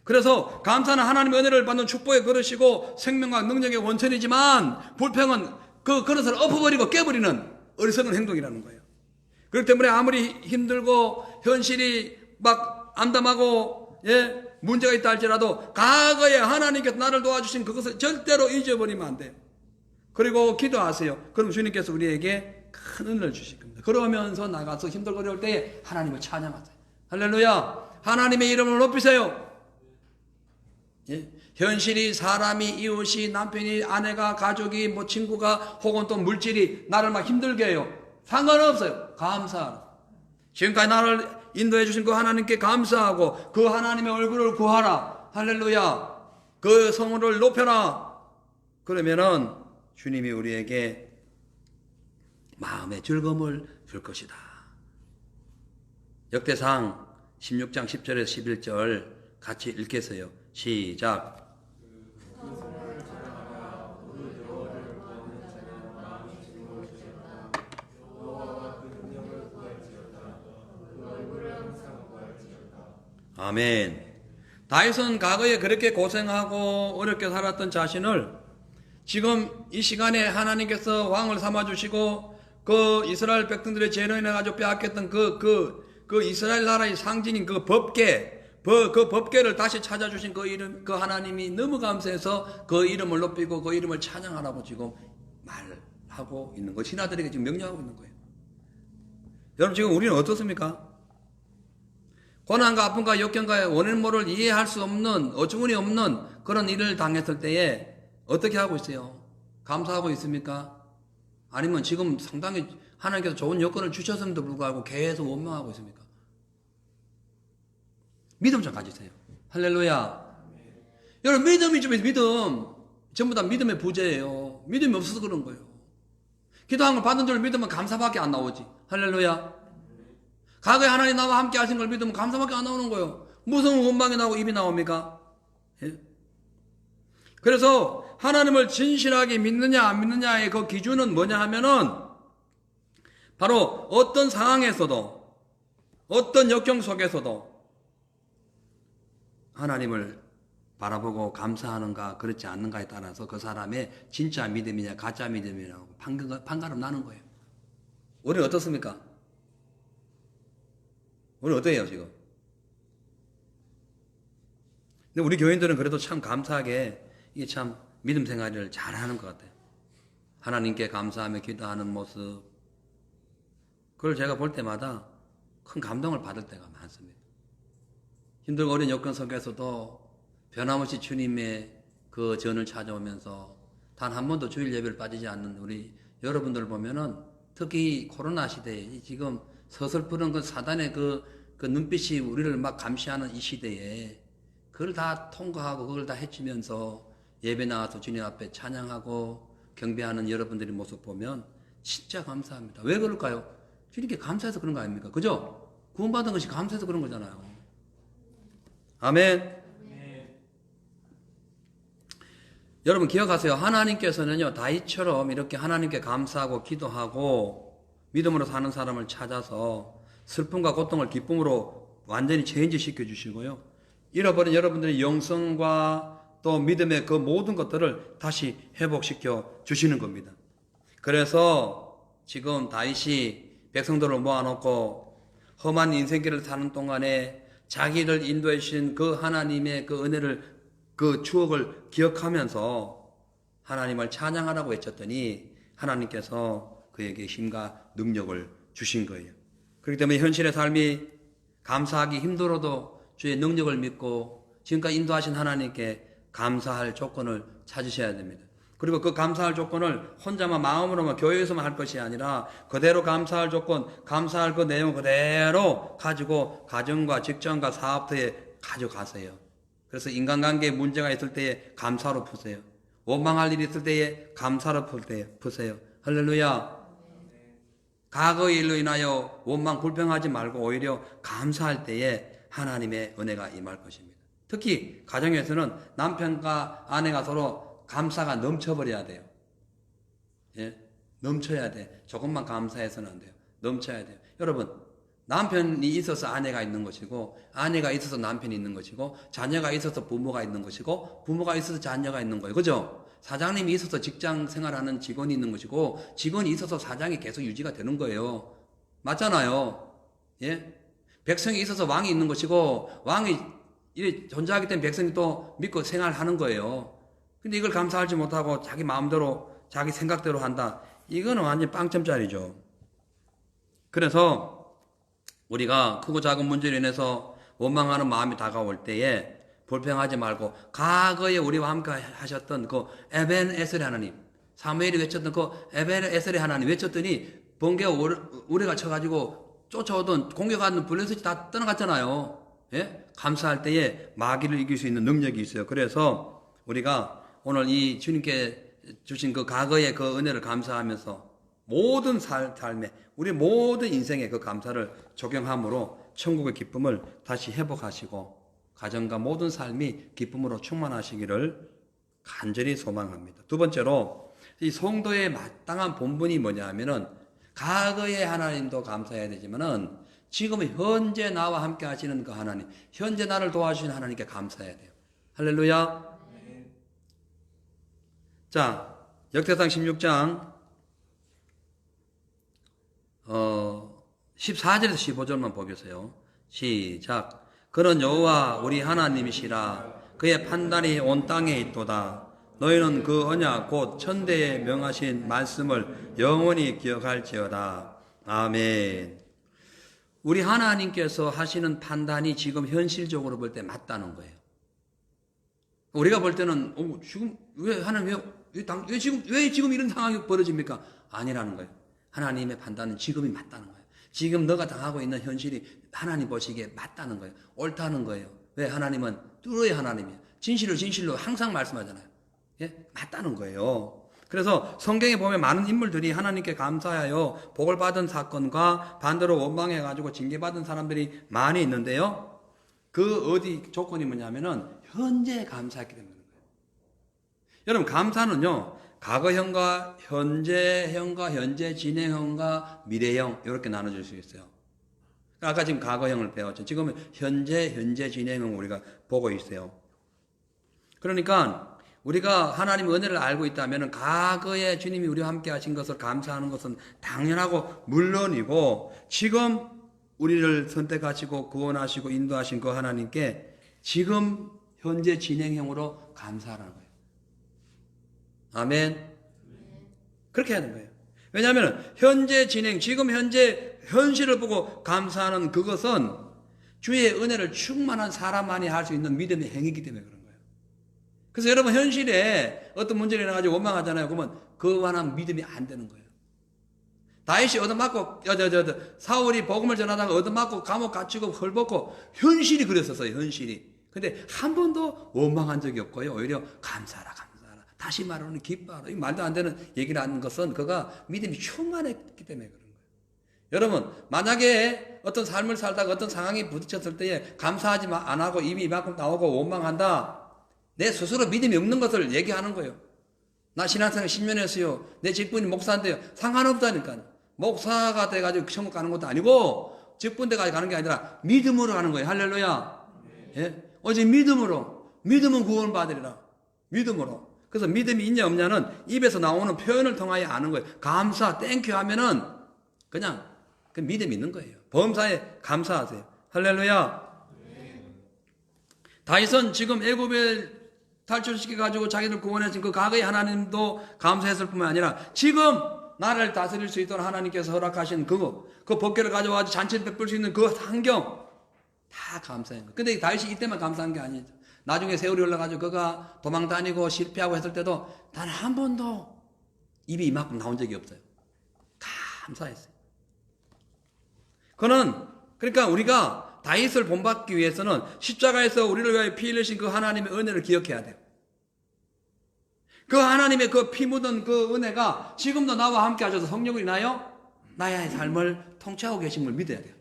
그래서 감사는 하나님의 은혜를 받는 축복의 그릇이고 생명과 능력의 원천이지만 불평은 그 그릇을 엎어버리고 깨버리는 어리석은 행동이라는 거예요. 그렇기 때문에 아무리 힘들고 현실이 막 암담하고 문제가 있다 할지라도 과거에 하나님께서 나를 도와주신 그것을 절대로 잊어버리면 안 돼요. 그리고 기도하세요. 그럼 주님께서 우리에게 큰 은혜를 주실 겁니다. 그러면서 나가서 힘들고 어려울 때에 하나님을 찬양하세요. 할렐루야. 하나님의 이름을 높이세요. 예? 현실이 사람이 이웃이 남편이 아내가 가족이 뭐 친구가 혹은 또 물질이 나를 막 힘들게 해요. 상관없어요. 감사하라. 지금까지 나를 인도해 주신 그 하나님께 감사하고 그 하나님의 얼굴을 구하라. 할렐루야. 그 성을 높여라. 그러면은 주님이 우리에게 마음의 즐거움을 줄 것이다. 역대상 16장 10절에서 11절 같이 읽겠어요. 시작. 아멘. 다윗은 과거에 그렇게 고생하고 어렵게 살았던 자신을 지금 이 시간에 하나님께서 왕을 삼아주시고 그 이스라엘 백성들의 죄로 인해가지고 빼앗겼던 그 이스라엘 나라의 상징인 그 법궤를 다시 찾아주신 그 이름, 그 하나님이 너무 감사해서 그 이름을 높이고 그 이름을 찬양하라고 지금 말하고 있는 거, 신하들에게 지금 명령하고 있는 거예요. 여러분, 지금 우리는 어떻습니까? 고난과 아픔과 역경과 원인 모를 이해할 수 없는, 어처구니 없는 그런 일을 당했을 때에 어떻게 하고 있어요? 감사하고 있습니까? 아니면 지금 상당히 하나님께서 좋은 여건을 주셨음에도 불구하고 계속 원망하고 있습니까? 믿음 좀 가지세요. 할렐루야. 여러분, 믿음이죠, 믿음. 전부 다 믿음의 부재예요. 믿음이 없어서 그런 거예요. 기도한 걸 받은 줄 믿으면 감사밖에 안 나오지. 할렐루야. 과거에 하나님 나와 함께 하신 걸 믿으면 감사밖에 안 나오는 거예요. 무슨 원망이 나오고 입이 나옵니까? 예? 그래서 하나님을 진실하게 믿느냐 안 믿느냐의 그 기준은 뭐냐 하면은 바로 어떤 상황에서도 어떤 역경 속에서도 하나님을 바라보고 감사하는가 그렇지 않는가에 따라서 그 사람의 진짜 믿음이냐 가짜 믿음이냐고 판가름 나는 거예요. 우리는 어떻습니까? 우리 어때요, 지금? 근데 우리 교인들은 그래도 참 감사하게 이게 참 믿음 생활을 잘하는 것 같아요. 하나님께 감사하며 기도하는 모습. 그걸 제가 볼 때마다 큰 감동을 받을 때가 많습니다. 힘들고 어려운 여건 속에서도 변함없이 주님의 그 전을 찾아오면서 단 한 번도 주일 예배를 빠지지 않는 우리 여러분들 보면은 특히 코로나 시대에 지금 서슬프른 그 사단의 그 눈빛이 우리를 막 감시하는 이 시대에 그걸 다 통과하고 그걸 다 헤치면서 예배 나와서 주님 앞에 찬양하고 경배하는 여러분들의 모습 보면 진짜 감사합니다. 왜 그럴까요? 주님께 감사해서 그런 거 아닙니까? 그죠? 구원받은 것이 감사해서 그런 거잖아요. 아멘. 여러분 기억하세요. 하나님께서는요, 다윗처럼 이렇게 하나님께 감사하고 기도하고 믿음으로 사는 사람을 찾아서 슬픔과 고통을 기쁨으로 완전히 체인지 시켜주시고요. 잃어버린 여러분들의 영성과 또 믿음의 그 모든 것들을 다시 회복시켜 주시는 겁니다. 그래서 지금 다윗이 백성들을 모아놓고 험한 인생길을 사는 동안에 자기를 인도해 주신 그 하나님의 그 은혜를 그 추억을 기억하면서 하나님을 찬양하라고 외쳤더니 하나님께서 그에게 힘과 능력을 주신 거예요. 그렇기 때문에 현실의 삶이 감사하기 힘들어도 주의 능력을 믿고 지금까지 인도하신 하나님께 감사할 조건을 찾으셔야 됩니다. 그리고 그 감사할 조건을 혼자만 마음으로만 교회에서만 할 것이 아니라 그대로 감사할 조건, 감사할 그 내용 그대로 가지고 가정과 직장과 사업터에 가져가세요. 그래서 인간관계에 문제가 있을 때에 감사로 푸세요. 원망할 일이 있을 때에 감사로 푸세요. 할렐루야. 과거의 일로 인하여 원망 불평하지 말고 오히려 감사할 때에 하나님의 은혜가 임할 것입니다. 특히 가정에서는 남편과 아내가 서로 감사가 넘쳐버려야 돼요. 예? 넘쳐야 돼. 조금만 감사해서는 안 돼요. 넘쳐야 돼요. 여러분, 남편이 있어서 아내가 있는 것이고, 아내가 있어서 남편이 있는 것이고, 자녀가 있어서 부모가 있는 것이고, 부모가 있어서 자녀가 있는 거예요. 그죠? 사장님이 있어서 직장 생활하는 직원이 있는 것이고, 직원이 있어서 사장이 계속 유지가 되는 거예요. 맞잖아요. 예? 백성이 있어서 왕이 있는 것이고, 왕이 존재하기 때문에 백성이 또 믿고 생활하는 거예요. 근데 이걸 감사하지 못하고 자기 마음대로, 자기 생각대로 한다. 이거는 완전 빵점짜리죠. 그래서 우리가 크고 작은 문제로 인해서 원망하는 마음이 다가올 때에 불평하지 말고 과거에 우리와 함께 하셨던 그 에벤에셀의 하나님, 사무엘이 외쳤던 그 에벤에셀의 하나님 외쳤더니 번개가 우레가 쳐가지고 쫓아오던 공격하는 블레셋이 다 떠나갔잖아요. 예? 감사할 때에 마귀를 이길 수 있는 능력이 있어요. 그래서 우리가 오늘 이 주님께 주신 그 과거의 그 은혜를 감사하면서 모든 삶에 우리 모든 인생에 그 감사를 적용함으로 천국의 기쁨을 다시 회복하시고 가정과 모든 삶이 기쁨으로 충만하시기를 간절히 소망합니다. 두 번째로 이 성도의 마땅한 본분이 뭐냐 하면은 과거의 하나님도 감사해야 되지만은 지금 현재 나와 함께 하시는 그 하나님, 현재 나를 도와주시는 하나님께 감사해야 돼요. 할렐루야. 자, 역대상 16장 14절에서 15절만 보겠어요. 시작. 그는 여호와 우리 하나님이시라. 그의 판단이 온 땅에 있도다. 너희는 그 언약 곧 천대에 명하신 말씀을 영원히 기억할지어다. 아멘. 우리 하나님께서 하시는 판단이 지금 현실적으로 볼 때 맞다는 거예요. 우리가 볼 때는 지금 왜 하나님 왜 지금 이런 상황이 벌어집니까? 아니라는 거예요. 하나님의 판단은 지금이 맞다는 거예요. 지금 너가 당하고 있는 현실이 하나님 보시기에 맞다는 거예요. 옳다는 거예요. 왜? 하나님은 뚜레의 하나님이에요. 진실로 항상 말씀하잖아요. 예? 맞다는 거예요. 그래서 성경에 보면 많은 인물들이 하나님께 감사하여 복을 받은 사건과 반대로 원망해가지고 징계받은 사람들이 많이 있는데요. 그 조건이 뭐냐면은 현재 감사했기 때문인 거예요. 여러분, 감사는요, 과거형과 현재형과 현재 진행형과 미래형 이렇게 나눠질 수 있어요. 아까 지금 과거형을 배웠죠. 지금은 현재 진행형 우리가 보고 있어요. 그러니까 우리가 하나님의 은혜를 알고 있다면 과거에 주님이 우리와 함께 하신 것을 감사하는 것은 당연하고 물론이고 지금 우리를 선택하시고 구원하시고 인도하신 그 하나님께 지금 현재 진행형으로 감사하라는 거예요. 아멘. 그렇게 하는 거예요. 왜냐하면 현재 진행, 지금 현재 현실을 보고 감사하는 그것은 주의 은혜를 충만한 사람만이 할 수 있는 믿음의 행위이기 때문에 그런 거예요. 그래서 여러분 현실에 어떤 문제가 일어나가지고 원망하잖아요. 그러면 그만한 믿음이 안 되는 거예요. 다윗이 얻어맞고 사울이 복음을 전하다가 얻어맞고 감옥 갇히고 헐벗고 현실이 그랬었어요. 현실이. 근데 한 번도 원망한 적이 없고요. 오히려 감사하라. 다시 말하는 기뻐하라. 이 말도 안 되는 얘기를 하는 것은 그가 믿음이 충만했기 때문에 그런 거예요. 여러분 만약에 어떤 삶을 살다가 어떤 상황이 부딪혔을 때에 감사하지 안 하고 입이 이만큼 나오고 원망한다. 내 스스로 믿음이 없는 것을 얘기하는 거예요. 나 신앙생활 10년 했어요. 내 직분이 목사인데요. 상관없다니까요. 목사가 돼가지고 천국 가는 것도 아니고 직분대까지 가는 게 아니라 믿음으로 가는 거예요. 할렐루야. 예? 오직 믿음으로. 믿음은 구원 받으리라. 믿음으로. 그래서 믿음이 있냐 없냐는 입에서 나오는 표현을 통하여 아는 거예요. 감사, 땡큐 하면은 그냥 그 믿음이 있는 거예요. 범사에 감사하세요. 할렐루야. 다윗은 지금 애굽에 탈출시켜가지고 자기들 구원해준 그 과거의 하나님도 감사했을 뿐만 아니라 지금 나라를 다스릴 수 있도록 하나님께서 허락하신 그 법궤를 가져와서 잔치를 베풀 수 있는 그 환경 다 감사한 거예요. 근데 다윗이 이때만 감사한 게 아니죠. 나중에 세월이 올라가지고 그가 도망 다니고 실패하고 했을 때도 단 한 번도 입이 이만큼 나온 적이 없어요. 감사했어요. 그러니까 우리가 다윗을 본받기 위해서는 십자가에서 우리를 위하여 피 흘리신 그 하나님의 은혜를 기억해야 돼요. 그 하나님의 그 피 묻은 그 은혜가 지금도 나와 함께 하셔서 성령을 인하여 나의 삶을 통치하고 계신 걸 믿어야 돼요.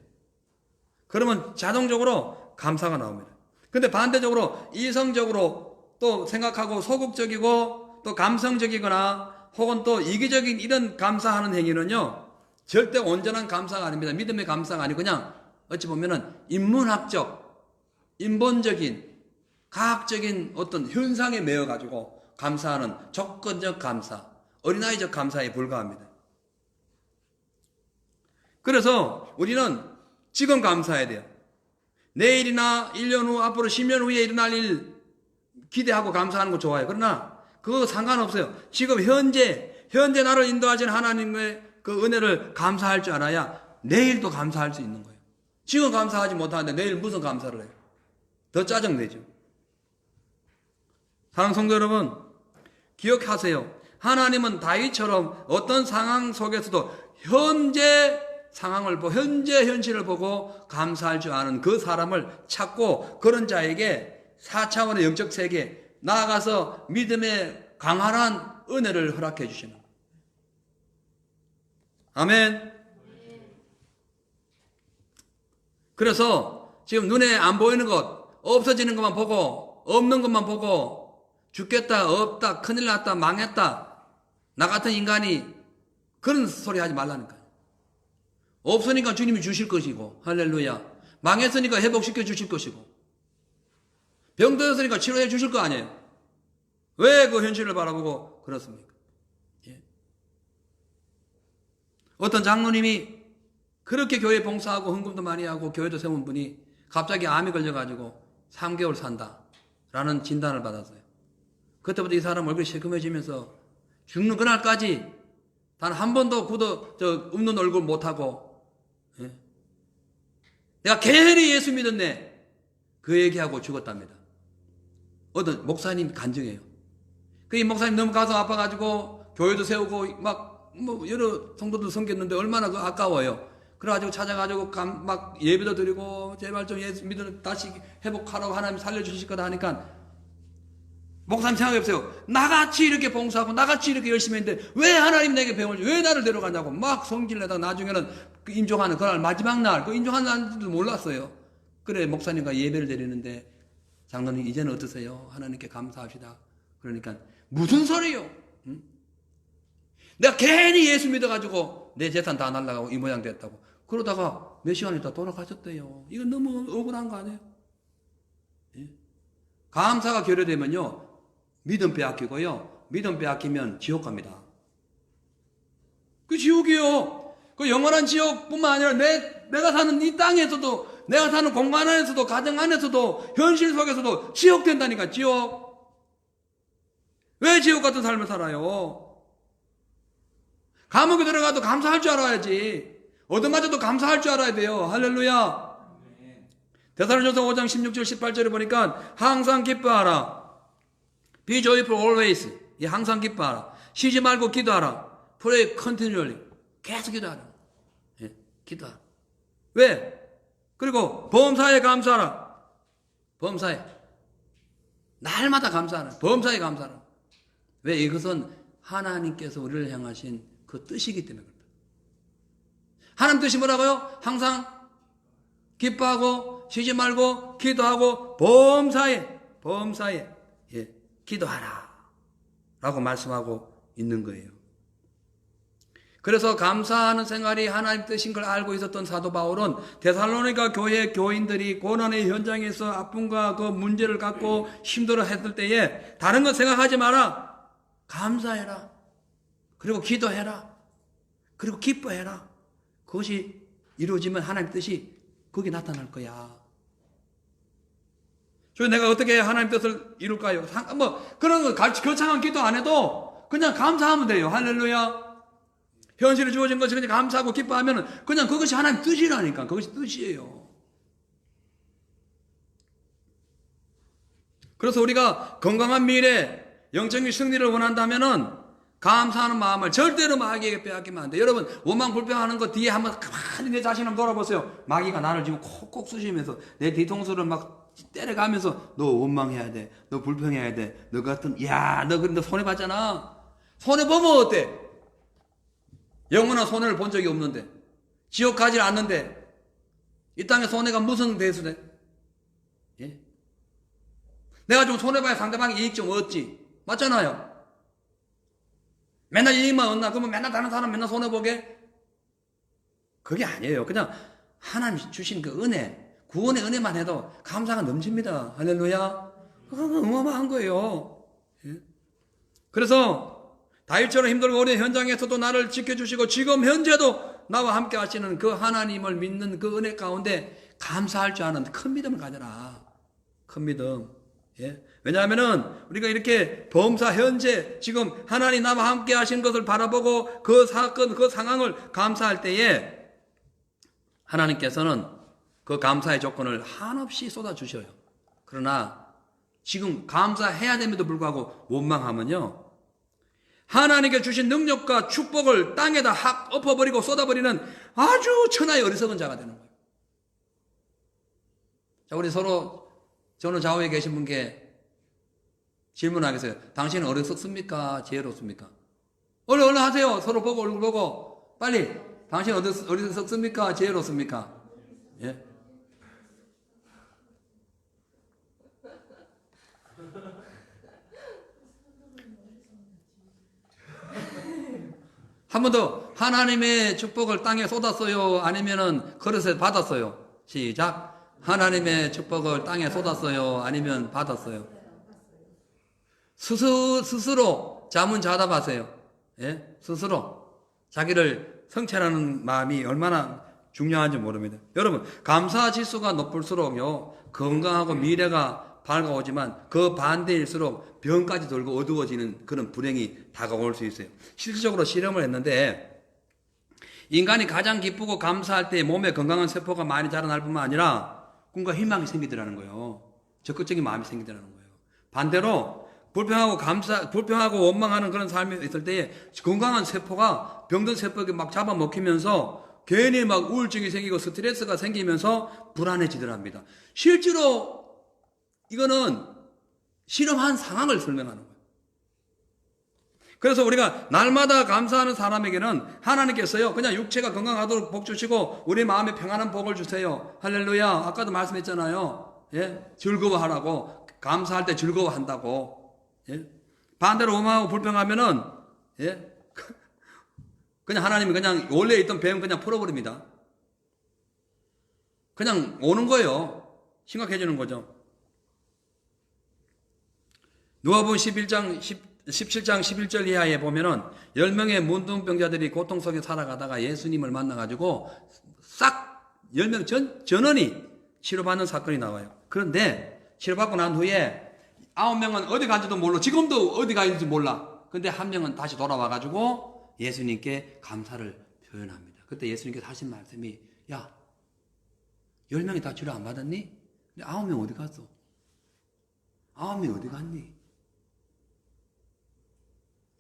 그러면 자동적으로 감사가 나옵니다. 근데 반대적으로 이성적으로 또 생각하고 소극적이고 또 감성적이거나 혹은 또 이기적인 이런 감사하는 행위는요, 절대 온전한 감사가 아닙니다. 믿음의 감사가 아니고 그냥 어찌 보면은 인문학적, 인본적인, 과학적인 어떤 현상에 매여가지고 감사하는 조건적 감사, 어린아이적 감사에 불과합니다. 그래서 우리는 지금 감사해야 돼요. 내일이나 1년 후, 앞으로 10년 후에 일어날 일 기대하고 감사하는 거 좋아요. 그러나 그거 상관없어요. 지금 현재 나를 인도하신 하나님의 그 은혜를 감사할 줄 알아야 내일도 감사할 수 있는 거예요. 지금 감사하지 못하는데 내일 무슨 감사를 해요? 더 짜증내죠. 사랑하는 성도 여러분, 기억하세요. 하나님은 다윗처럼 어떤 상황 속에서도 현재 상황을 보고 현재 현실을 보고 감사할 줄 아는 그 사람을 찾고 그런 자에게 4차원의 영적 세계 나아가서 믿음의 강활한 은혜를 허락해 주시는 거예요. 아멘. 그래서 지금 눈에 안 보이는 것, 없어지는 것만 보고 없는 것만 보고 죽겠다, 없다, 큰일 났다, 망했다, 나 같은 인간이 그런 소리 하지 말라니까요. 없으니까 주님이 주실 것이고, 할렐루야. 망했으니까 회복시켜 주실 것이고, 병들었으니까 치료해 주실 거 아니에요. 왜 그 현실을 바라보고 그렇습니까? 예. 어떤 장로님이 그렇게 교회 봉사하고 헌금도 많이 하고 교회도 세운 분이 갑자기 암이 걸려가지고 3개월 산다라는 진단을 받았어요. 그때부터 이 사람 얼굴이 시커매지면서 죽는 그날까지 단 한 번도 웃는 얼굴 못하고, 예? 내가 괜히 예수 믿었네, 그 얘기하고 죽었답니다. 어떤 목사님 간증해요. 그 이 목사님 너무 가슴 아파가지고 교회도 세우고 여러 성도들 섬겼는데 얼마나 아까워요. 그래가지고 찾아가지고 막 예배도 드리고 제발 좀 예수 믿어 다시 회복하라고 하나님 살려주실 거다 하니까 목사님 생각해보세요. 나같이 이렇게 봉사하고 나같이 이렇게 열심히 했는데 왜 하나님 내게 배움을 왜 나를 데려가냐고 막 성질내다가 나중에는 그 인종하는 그날 마지막 날 그 인종하는 날도 몰랐어요. 그래 목사님과 예배를 드리는데 장로님 이제는 어떠세요? 하나님께 감사합시다. 그러니까 무슨 소리요? 응? 내가 괜히 예수 믿어가지고 내 재산 다 날라가고 이 모양 됐다고. 그러다가 몇 시간 있다 돌아가셨대요. 이건 너무 억울한 거 아니에요? 예? 감사가 결여되면요 믿음 빼앗기고요. 믿음 빼앗기면 지옥 갑니다. 그 지옥이요. 그 영원한 지옥뿐만 아니라 내 내가 사는 이 땅에서도, 내가 사는 공간 안에서도, 가정 안에서도, 현실 속에서도 지옥 된다니까, 지옥. 왜 지옥 같은 삶을 살아요? 감옥에 들어가도 감사할 줄 알아야지. 얻어맞아도 감사할 줄 알아야 돼요. 할렐루야. 데살로니가서 5장 16절 18절에 보니까 항상 기뻐하라. Be joyful always. 이 항상 기뻐하라. 쉬지 말고 기도하라. Pray continually. 계속 기도하라. 예, 기도하라. 왜? 그리고 범사에 감사하라. 범사에. 날마다 감사하라. 범사에 감사하라. 왜? 이것은 하나님께서 우리를 향하신 그 뜻이기 때문에 그렇다. 하나님 뜻이 뭐라고요? 항상 기뻐하고 쉬지 말고 기도하고 범사에 예, 기도하라 라고 말씀하고 있는 거예요. 그래서 감사하는 생활이 하나님 뜻인 걸 알고 있었던 사도 바울은 데살로니가 교회 교인들이 고난의 현장에서 아픔과 그 문제를 갖고 힘들어 했을 때에 다른 거 생각하지 마라. 감사해라. 그리고 기도해라. 그리고 기뻐해라. 그것이 이루어지면 하나님 뜻이 거기 나타날 거야. 저 내가 어떻게 하나님 뜻을 이룰까요? 그런 거 거창한 기도 안 해도 그냥 감사하면 돼요. 할렐루야. 현실에 주어진 것을 그냥 감사하고 기뻐하면 그냥 그것이 하나님 뜻이라니까. 그것이 뜻이에요. 그래서 우리가 건강한 미래, 영적인 승리를 원한다면은 감사하는 마음을 절대로 마귀에게 빼앗기면 안 돼. 여러분, 원망 불평하는 거 뒤에 한번 가만히 내 자신을 돌아보세요. 마귀가 나를 지금 콕콕 쑤시면서 내 뒤통수를 막 때려가면서 너 원망해야 돼. 너 불평해야 돼. 너 같은, 야, 너 근데 손해봤잖아. 손해보면 어때? 영원한 손해를 본 적이 없는데. 지옥 가지 않는데. 이 땅에 손해가 무슨 대수돼? 예? 내가 좀 손해봐야 상대방이 이익 좀 얻지. 맞잖아요. 맨날 이익만 얻나? 그러면 맨날 다른 사람 맨날 손해보게? 그게 아니에요. 그냥 하나님 주신 그 은혜, 구원의 은혜만 해도 감사가 넘칩니다. 할렐루야. 그건 어마어마한 거예요. 예? 그래서 다윗처럼 힘들고 어려운 현장에서도 나를 지켜주시고 지금 현재도 나와 함께 하시는 그 하나님을 믿는 그 은혜 가운데 감사할 줄 아는 큰 믿음을 가져라. 큰 믿음. 예? 왜냐하면은 우리가 이렇게 범사 현재 지금 하나님 나와 함께 하신 것을 바라보고 그 사건 그 상황을 감사할 때에 하나님께서는 그 감사의 조건을 한없이 쏟아주셔요. 그러나 지금 감사해야 됨에도 불구하고 원망하면요 하나님께 주신 능력과 축복을 땅에다 확 엎어버리고 쏟아버리는 아주 천하의 어리석은 자가 되는 거예요. 자, 우리 서로 저는 좌우에 계신 분께 질문하겠어요. 당신은 어리석습니까? 지혜롭습니까? 얼른 하세요. 서로 보고 얼굴 보고 빨리. 당신 어리석습니까? 지혜롭습니까? 예? 한 번 더. 하나님의 축복을 땅에 쏟았어요? 아니면은 그릇에 받았어요? 시작. 하나님의 축복을 땅에 쏟았어요? 아니면 받았어요? 스스로 자문자답하세요. 예? 스스로 자기를 성찰하는 마음이 얼마나 중요한지 모릅니다. 여러분, 감사 지수가 높을수록요 건강하고 미래가 밝아오지만 그 반대일수록 병까지 돌고 어두워지는 그런 불행이 다가올 수 있어요. 실질적으로 실험을 했는데 인간이 가장 기쁘고 감사할 때 몸에 건강한 세포가 많이 자라날 뿐만 아니라 꿈과 희망이 생기더라는 거예요. 적극적인 마음이 생기더라는 거예요. 반대로 불평하고 원망하는 그런 삶이 있을 때에 건강한 세포가 병든 세포에게 막 잡아먹히면서 괜히 막 우울증이 생기고 스트레스가 생기면서 불안해지더랍니다. 실제로 이거는 실험한 상황을 설명하는 거예요. 그래서 우리가 날마다 감사하는 사람에게는 하나님께서요 그냥 육체가 건강하도록 복 주시고 우리 마음에 평안한 복을 주세요. 할렐루야. 아까도 말씀했잖아요. 예? 즐거워하라고. 감사할 때 즐거워한다고. 예? 반대로 원망하고 불평하면은 예? 그냥 하나님이 그냥 원래 있던 병 그냥 풀어버립니다. 그냥 오는 거예요. 심각해지는 거죠. 누가복음 17장 11절 이하에 보면은 10명의 문둥병자들이 고통 속에 살아가다가 예수님을 만나가지고 싹 10명 전원이 치료받는 사건이 나와요. 그런데 치료받고 난 후에 9명은 어디 간지도 몰라. 지금도 어디 가 있는지 몰라. 근데 한 명은 다시 돌아와가지고 예수님께 감사를 표현합니다. 그때 예수님께서 하신 말씀이, 야, 10명이 다 치료 안 받았니? 근데 9명 어디 갔어? 9명 어디 갔니?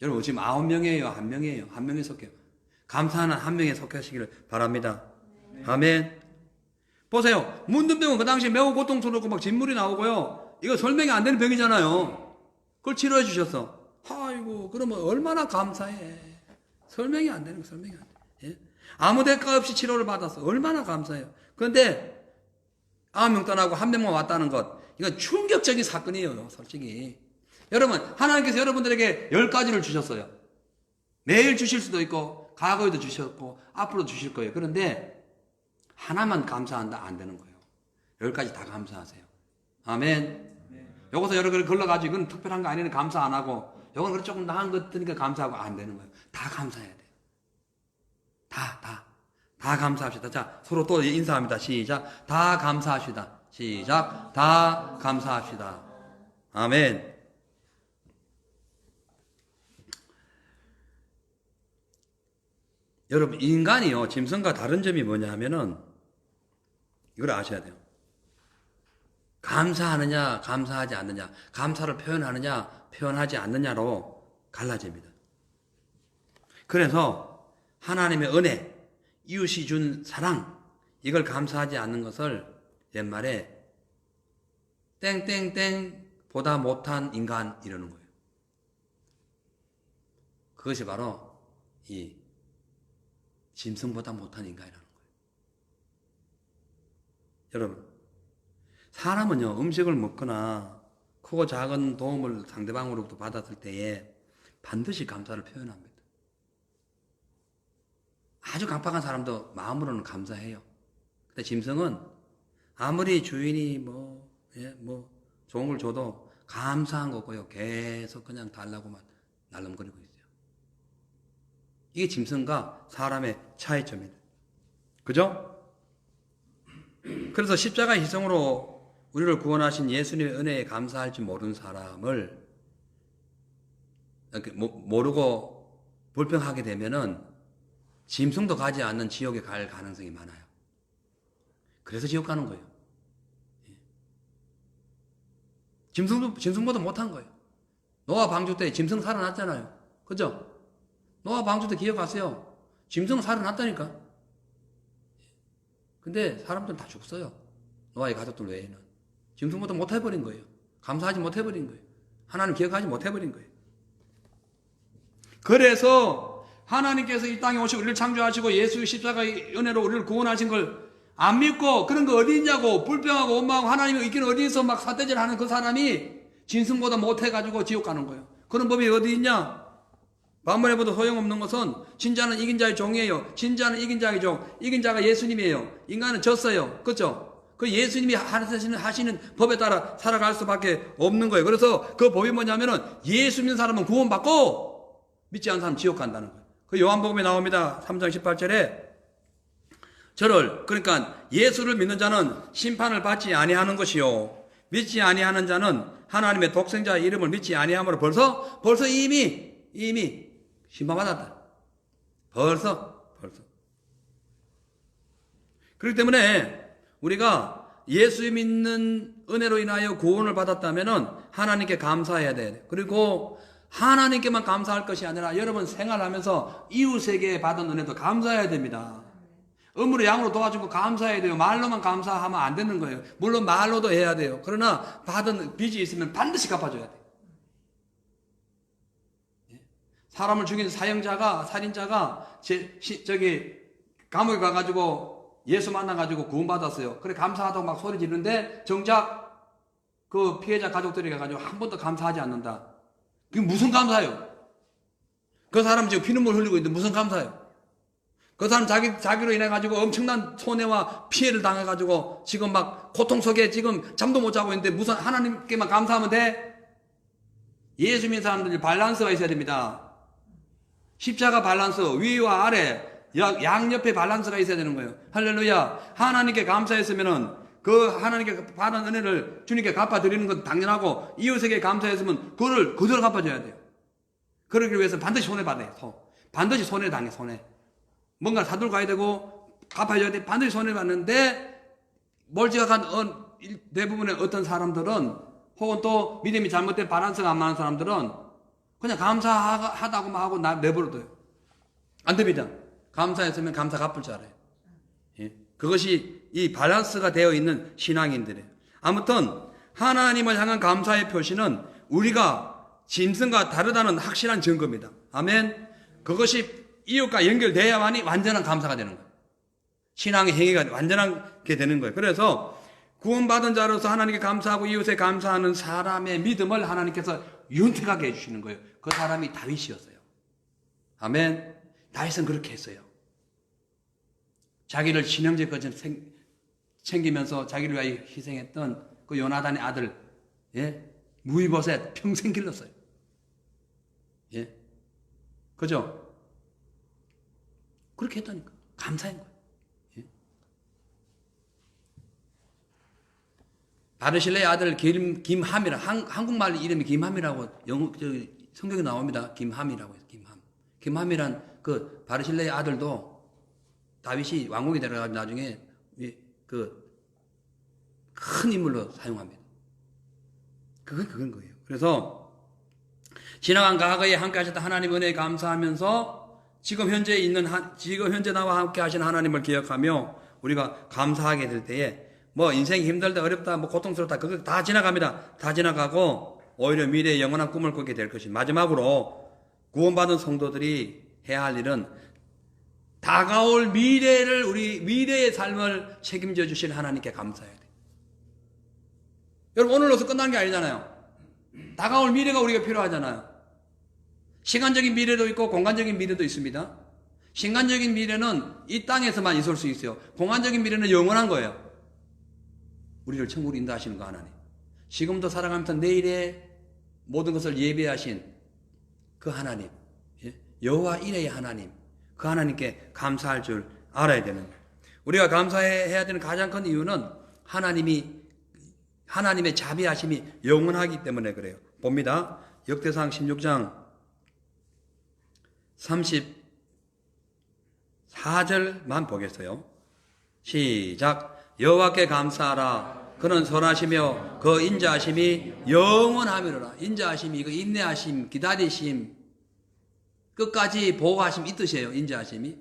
여러분, 지금 9명이에요? 1명이에요? 1명에 속해요. 감사하는 1명에 속하시기를 바랍니다. 아멘. 보세요. 문둥병은 그 당시 매우 고통스럽고 막 진물이 나오고요. 이거 설명이 안 되는 병이잖아요. 그걸 치료해 주셨어. 아이고, 그러면 얼마나 감사해. 설명이 안 되는 거, 설명이 안 돼. 예? 아무 대가 없이 치료를 받았어. 얼마나 감사해요. 그런데 9명 떠나고 1명만 왔다는 것, 이건 충격적인 사건이에요, 솔직히. 여러분, 하나님께서 여러분들에게 10가지를 주셨어요. 매일 주실 수도 있고, 과거에도 주셨고, 앞으로 주실 거예요. 그런데 하나만 감사한다 안 되는 거예요. 10가지 다 감사하세요. 아멘. 요것도 여러 개를 걸러가지고 이건 특별한 거 아니니 감사 안 하고, 요건 그래 조금 나은 것 같으니까 감사하고 안 되는 거예요. 다 감사해야 돼요. 다 감사합시다. 자, 서로 또 인사합니다. 시작. 다 감사합시다. 시작. 다 감사합시다. 아멘. 여러분, 인간이요, 짐승과 다른 점이 뭐냐 하면은, 이걸 아셔야 돼요. 감사하느냐, 감사하지 않느냐, 감사를 표현하느냐, 표현하지 않느냐로 갈라집니다. 그래서 하나님의 은혜, 이웃이 준 사랑, 이걸 감사하지 않는 것을 옛말에 땡땡땡보다 못한 인간 이러는 거예요. 그것이 바로 이 짐승보다 못한 인간이라는 거예요. 여러분, 사람은요, 음식을 먹거나 크고 작은 도움을 상대방으로부터 받았을 때에 반드시 감사를 표현합니다. 아주 강팍한 사람도 마음으로는 감사해요. 근데 짐승은 아무리 주인이 좋은 걸 줘도 감사한 거 없고요. 계속 그냥 달라고만 날름거리고 있어요. 이게 짐승과 사람의 차이점입니다. 그죠? 그래서 십자가 희생으로 우리를 구원하신 예수님의 은혜에 감사할 줄 모르는 사람을 모르고 불평하게 되면은 짐승도 가지 않는 지옥에 갈 가능성이 많아요. 그래서 지옥 가는 거예요. 짐승보다 못한 거예요. 노아 방주 때 짐승 살아났잖아요. 그죠? 노아 방주 때 기억하세요. 짐승 살아났다니까. 근데 사람들은 다 죽었어요. 노아의 가족들 외에는. 짐승보다 못해버린 거예요. 감사하지 못해버린 거예요. 하나님 기억하지 못해버린 거예요. 그래서 하나님께서 이 땅에 오시고 우리를 창조하시고 예수의 십자가의 은혜로 우리를 구원하신 걸 안 믿고 그런 거 어디 있냐고 불평하고 원망하고 하나님의 있기는 어디 있어 막 사태질 하는 그 사람이 짐승보다 못해가지고 지옥 가는 거예요. 그런 법이 어디 있냐? 반문해봐도 소용없는 것은 진자는 이긴 자의 종이에요. 진자는 이긴 자의 종. 이긴 자가 예수님이에요. 인간은 졌어요. 그렇죠? 그 예수님이 하시는 법에 따라 살아갈 수밖에 없는 거예요. 그래서 그 법이 뭐냐면은 예수 믿는 사람은 구원받고 믿지 않는 사람은 지옥 간다는 거예요. 그 요한복음에 나옵니다. 3장 18절에 그러니까 예수를 믿는 자는 심판을 받지 아니하는 것이요 믿지 아니하는 자는 하나님의 독생자의 이름을 믿지 아니함으로 벌써 이미 심판받았다. 벌써. 그렇기 때문에 우리가 예수 믿는 은혜로 인하여 구원을 받았다면은 하나님께 감사해야 돼. 그리고 하나님께만 감사할 것이 아니라 여러분 생활하면서 이웃에게 받은 은혜도 감사해야 됩니다. 음으로 양으로 도와준 거 감사해야 돼요. 말로만 감사하면 안 되는 거예요. 물론 말로도 해야 돼요. 그러나 받은 빚이 있으면 반드시 갚아줘야 돼요. 사람을 죽인 살인자가 감옥에 가가지고 예수 만나가지고 구원받았어요. 그래 감사하다고 막 소리 지르는데 정작 그 피해자 가족들이 가가지고 한 번도 감사하지 않는다. 그게 무슨 감사예요? 그 사람 지금 피눈물 흘리고 있는데 무슨 감사예요? 그 사람 자기로 인해가지고 엄청난 손해와 피해를 당해가지고 지금 막 고통 속에 지금 잠도 못 자고 있는데 무슨 하나님께만 감사하면 돼? 예수 믿는 사람들이 밸런스가 있어야 됩니다. 십자가 밸런스, 위와 아래, 양옆에 밸런스가 있어야 되는 거예요. 할렐루야. 하나님께 감사했으면은 그 하나님께 받은 은혜를 주님께 갚아드리는 건 당연하고, 이웃에게 감사했으면 그걸 그대로 갚아줘야 돼요. 그러기 위해서 반드시 손해받아요. 반드시 손해당해. 손해. 뭔가 사들고 가야 되고 갚아줘야 돼. 반드시 손해받는데, 멀찌감치 대부분의 어떤 사람들은, 혹은 또 믿음이 잘못된 밸런스가 안 맞는 사람들은 그냥 감사하다고만 하고 내버려둬요. 안 됩니다. 감사했으면 감사 갚을 줄 알아요. 예? 그것이 이 밸런스가 되어 있는 신앙인들이에요. 아무튼 하나님을 향한 감사의 표시는 우리가 짐승과 다르다는 확실한 증거입니다. 아멘. 그것이 이웃과 연결돼야만이 완전한 감사가 되는 거예요. 신앙의 행위가 완전하게 되는 거예요. 그래서 구원받은 자로서 하나님께 감사하고 이웃에 감사하는 사람의 믿음을 하나님께서 윤택하게 해주시는 거예요. 그 사람이 다윗이었어요. 아멘. 다윗은 그렇게 했어요. 자기를 신형제까지 챙기면서 자기를 위하여 희생했던 그 요나단의 아들, 예? 무이보셋 평생 길렀어요. 예? 그죠? 그렇게 했다니까. 감사한 거예요. 예? 바르실레의 아들 김함이라, 한국말 이름이 김함이라고 성경에 나옵니다. 김함이라고 해서 김함이란 그 바르실레의 아들도 다윗이 왕궁에 데려가서 나중에 그 큰 인물로 사용합니다. 그건 거예요. 그래서 지나간 과거에 함께 하셨던 하나님 은혜에 감사하면서 지금 현재 나와 함께 하신 하나님을 기억하며 우리가 감사하게 될 때에 뭐 인생이 힘들다, 어렵다, 뭐 고통스럽다, 그거 다 지나갑니다. 다 지나가고 오히려 미래의 영원한 꿈을 꾸게 될 것입니다. 마지막으로 구원받은 성도들이 해야 할 일은 다가올 우리 미래의 삶을 책임져 주실 하나님께 감사해야 돼요. 여러분, 오늘로서 끝난 게 아니잖아요. 다가올 미래가 우리가 필요하잖아요. 시간적인 미래도 있고 공간적인 미래도 있습니다. 시간적인 미래는 이 땅에서만 있을 수 있어요. 공간적인 미래는 영원한 거예요. 우리를 천국으로 인도하시는 거 하나님. 지금도 살아가면서 내일의 모든 것을 예배하신 그 하나님, 여호와 이레의 하나님, 그 하나님께 감사할 줄 알아야 되는 거예요. 우리가 감사해야 되는 가장 큰 이유는 하나님의 자비하심이 영원하기 때문에 그래요. 봅니다. 역대상 16장 34절만 보겠어요. 시작. 여호와께 감사하라. 그는 선하시며 그 인자하심이 영원하미로라. 인자하심이 이거 인내하심, 기다리심, 끝까지 보호하심 이 뜻이에요. 인자하심이.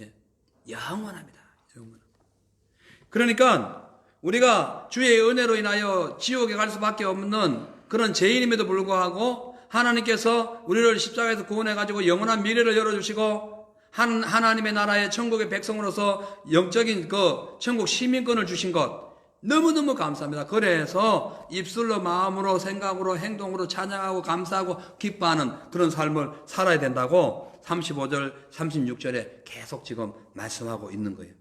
예. 영원합니다. 그러니까 우리가 주의 은혜로 인하여 지옥에 갈 수밖에 없는 그런 죄인임에도 불구하고 하나님께서 우리를 십자가에서 구원해가지고 영원한 미래를 열어주시고 하나님의 나라의 천국의 백성으로서 영적인 그 천국 시민권을 주신 것 너무너무 감사합니다. 그래서 입술로 마음으로 생각으로 행동으로 찬양하고 감사하고 기뻐하는 그런 삶을 살아야 된다고 35절 36절에 계속 지금 말씀하고 있는 거예요.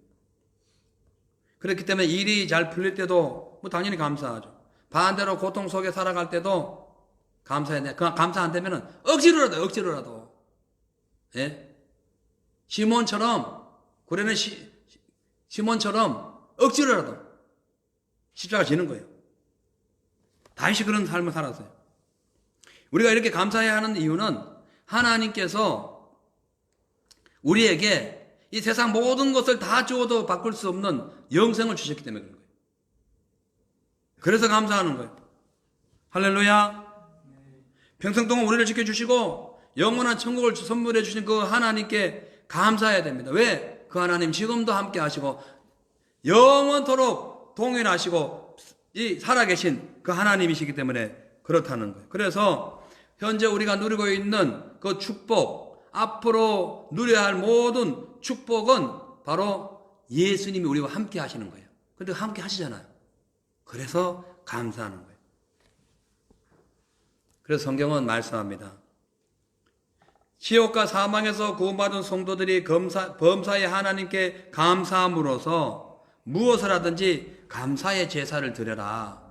그렇기 때문에 일이 잘 풀릴 때도 뭐 당연히 감사하죠. 반대로 고통 속에 살아갈 때도 감사해야 돼. 감사 안 되면은 억지로라도. 예? 시몬처럼, 고려는 시몬처럼 억지로라도 십자가 지는 거예요. 다윗이 그런 삶을 살았어요. 우리가 이렇게 감사해야 하는 이유는 하나님께서 우리에게 이 세상 모든 것을 다 주어도 바꿀 수 없는 영생을 주셨기 때문에 그런 거예요. 그래서 감사하는 거예요. 할렐루야. 평생 동안 우리를 지켜주시고 영원한 천국을 선물해 주신 그 하나님께 감사해야 됩니다. 왜? 그 하나님 지금도 함께 하시고 영원토록 동행하시고 살아계신 그 하나님이시기 때문에 그렇다는 거예요. 그래서 현재 우리가 누리고 있는 그 축복, 앞으로 누려야 할 모든 축복은 바로 예수님이 우리와 함께 하시는 거예요. 그런데 함께 하시잖아요. 그래서 감사하는 거예요. 그래서 성경은 말씀합니다. 지옥과 사망에서 구원받은 성도들이 범사의 하나님께 감사함으로써 무엇을 하든지 감사의 제사를 드려라.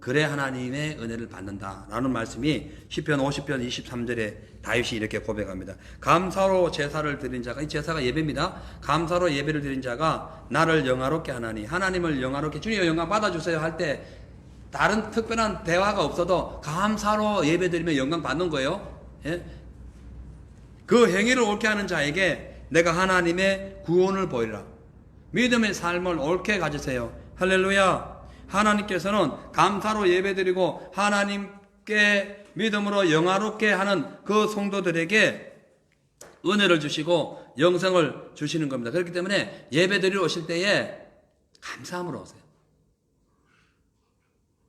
그래 하나님의 은혜를 받는다라는 말씀이 시편 50편 23절에 다윗이 이렇게 고백합니다. 감사로 제사를 드린 자가, 이 제사가 예배입니다. 감사로 예배를 드린 자가 나를 영화롭게 하나니, 하나님을 영화롭게, 주님의 영광 받아주세요 할 때 다른 특별한 대화가 없어도 감사로 예배 드리면 영광 받는 거예요. 예? 그 행위를 옳게 하는 자에게 내가 하나님의 구원을 보이라. 믿음의 삶을 옳게 가지세요. 할렐루야. 하나님께서는 감사로 예배드리고 하나님께 믿음으로 영화롭게 하는 그 성도들에게 은혜를 주시고 영생을 주시는 겁니다. 그렇기 때문에 예배드리러 오실 때에 감사함으로 오세요.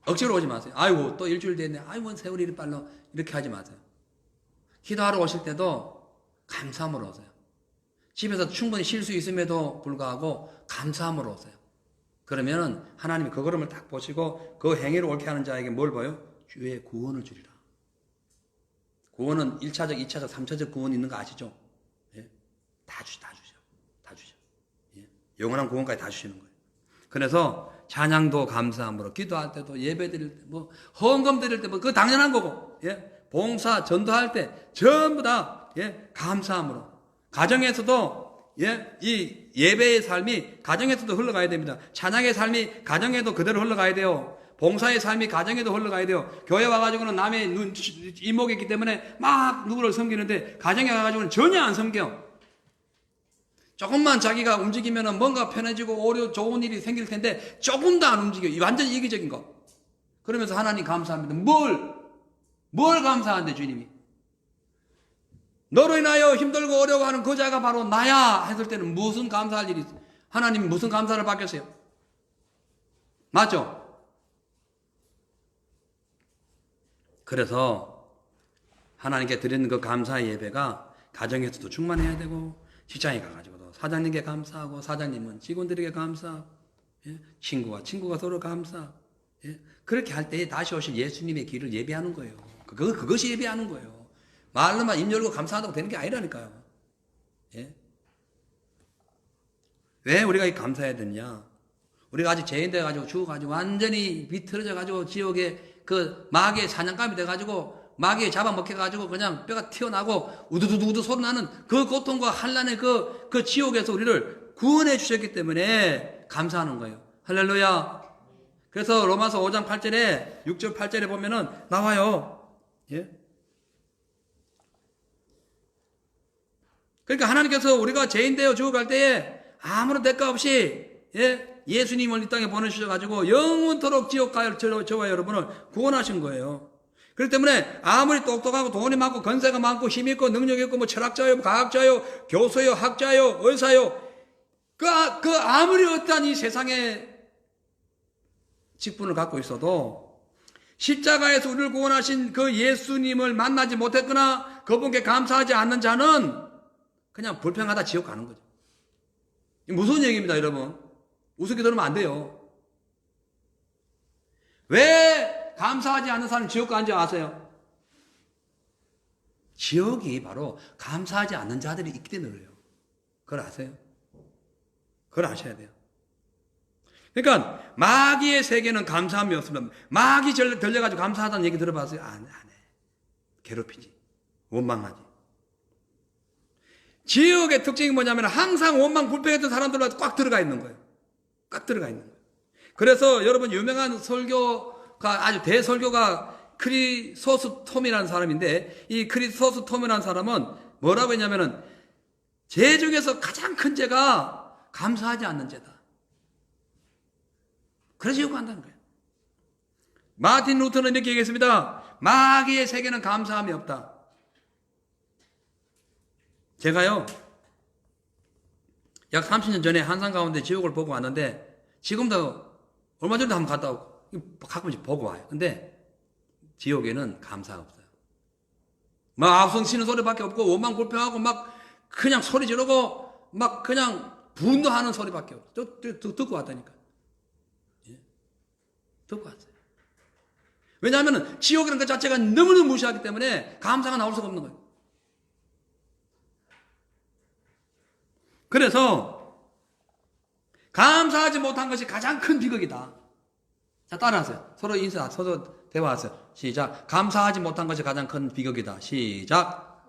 억지로 오지 마세요. 아이고 또 일주일 됐네. 아이고 세월이 이리 빨라. 이렇게 하지 마세요. 기도하러 오실 때도 감사함으로 오세요. 집에서 충분히 쉴 수 있음에도 불구하고 감사함으로 오세요. 그러면은 하나님이 그 걸음을 딱 보시고 그 행위를 옳게 하는 자에게 뭘 봐요? 주의 구원을 주리라. 구원은 1차적, 2차적, 3차적 구원이 있는 거 아시죠? 예? 다 주죠. 예? 영원한 구원까지 다 주시는 거예요. 그래서 찬양도 감사함으로, 기도할 때도, 예배 드릴 때, 뭐 헌금 드릴 때, 뭐 그거 당연한 거고, 예? 봉사, 전도할 때 전부 다 예? 감사함으로. 가정에서도 예? 이 예배의 삶이 가정에서도 흘러가야 됩니다. 찬양의 삶이 가정에도 그대로 흘러가야 돼요. 봉사의 삶이 가정에도 흘러가야 돼요. 교회 와가지고는 남의 이목이 있기 때문에 막 누구를 섬기는데 가정에 와가지고는 전혀 안 섬겨. 조금만 자기가 움직이면 뭔가 편해지고 좋은 일이 생길 텐데 조금도 안 움직여. 완전히 이기적인 거. 그러면서 하나님 감사합니다. 뭘 감사한데 주님이? 너로 인하여 힘들고 어려워하는 그 자가 바로 나야 했을 때는 무슨 감사할 일이 있어요? 하나님이 무슨 감사를 받겠어요? 맞죠? 그래서 하나님께 드리는 그 감사의 예배가 가정에서도 충만해야 되고 직장에 가가지고도 사장님께 감사하고 사장님은 직원들에게 감사하고 예? 친구가 서로 감사하고 예? 그렇게 할 때 다시 오실 예수님의 길을 예배하는 거예요. 그것이 예배하는 거예요. 말로만 입 열고 감사한다고 되는 게 아니라니까요. 예? 왜 우리가 감사해야 되냐? 우리가 아직 죄인 돼가지고 죽어가지고 완전히 비틀어져가지고 지옥에 그 마귀의 사냥감이 돼가지고 마귀에 잡아먹혀가지고 그냥 뼈가 튀어나고 우두두두두 소리 나는 그 고통과 환난의 그 지옥에서 우리를 구원해 주셨기 때문에 감사하는 거예요. 할렐루야. 그래서 로마서 5장 8절에 6절 8절에 보면은 나와요. 예? 그러니까 하나님께서 우리가 죄인 되어 죽어갈 때에 아무런 대가 없이 예? 예수님을 이 땅에 보내주셔가지고 영원토록 지옥 갈 저와 여러분을 구원하신 거예요. 그렇기 때문에 아무리 똑똑하고 돈이 많고 건세가 많고 힘이 있고 능력이 있고 뭐 철학자요, 과학자요, 교수요, 학자요, 의사요 그 아무리 어떠한 이 세상에 직분을 갖고 있어도 십자가에서 우리를 구원하신 그 예수님을 만나지 못했거나 그분께 감사하지 않는 자는 그냥 불평하다 지옥 가는 거죠. 무서운 얘기입니다, 여러분. 우습게 들으면 안 돼요. 왜 감사하지 않는 사람은 지옥 가는지 아세요? 지옥이 바로 감사하지 않는 자들이 있기 때문에 그래요. 그걸 아세요? 그걸 아셔야 돼요. 그러니까 마귀의 세계는 감사함이 없습니다. 마귀 들려가지고 감사하다는 얘기 들어봤어요? 안 해. 괴롭히지. 원망하지. 지옥의 특징이 뭐냐면 항상 원망 불평했던 사람들로 꽉 들어가 있는 거예요. 꽉 들어가 있는 거예요. 그래서 여러분 유명한 설교가 아주 대설교가 크리소스톰이라는 사람인데 이 크리소스톰이라는 사람은 뭐라고 했냐면은 죄 중에서 가장 큰 죄가 감사하지 않는 죄다. 그래서 지옥 간다는 거예요. 마틴 루터는 이렇게 얘기했습니다. 마귀의 세계는 감사함이 없다. 제가요, 약 30년 전에 한산 가운데 지옥을 보고 왔는데, 지금도 얼마 전에도 한번 갔다 오고, 가끔씩 보고 와요. 근데, 지옥에는 감사가 없어요. 막 악성 치는 소리밖에 없고, 원망 불평하고, 막 그냥 소리 지르고, 막 그냥 분노하는 소리밖에 없어요. 듣고 왔다니까. 예? 듣고 왔어요. 왜냐하면, 지옥이라는 것 자체가 너무너무 무시하기 때문에, 감사가 나올 수가 없는 거예요. 그래서 감사하지 못한 것이 가장 큰 비극이다. 자, 따라하세요. 서로 인사, 서로 대화하세요. 시작. 감사하지 못한 것이 가장 큰 비극이다. 시작.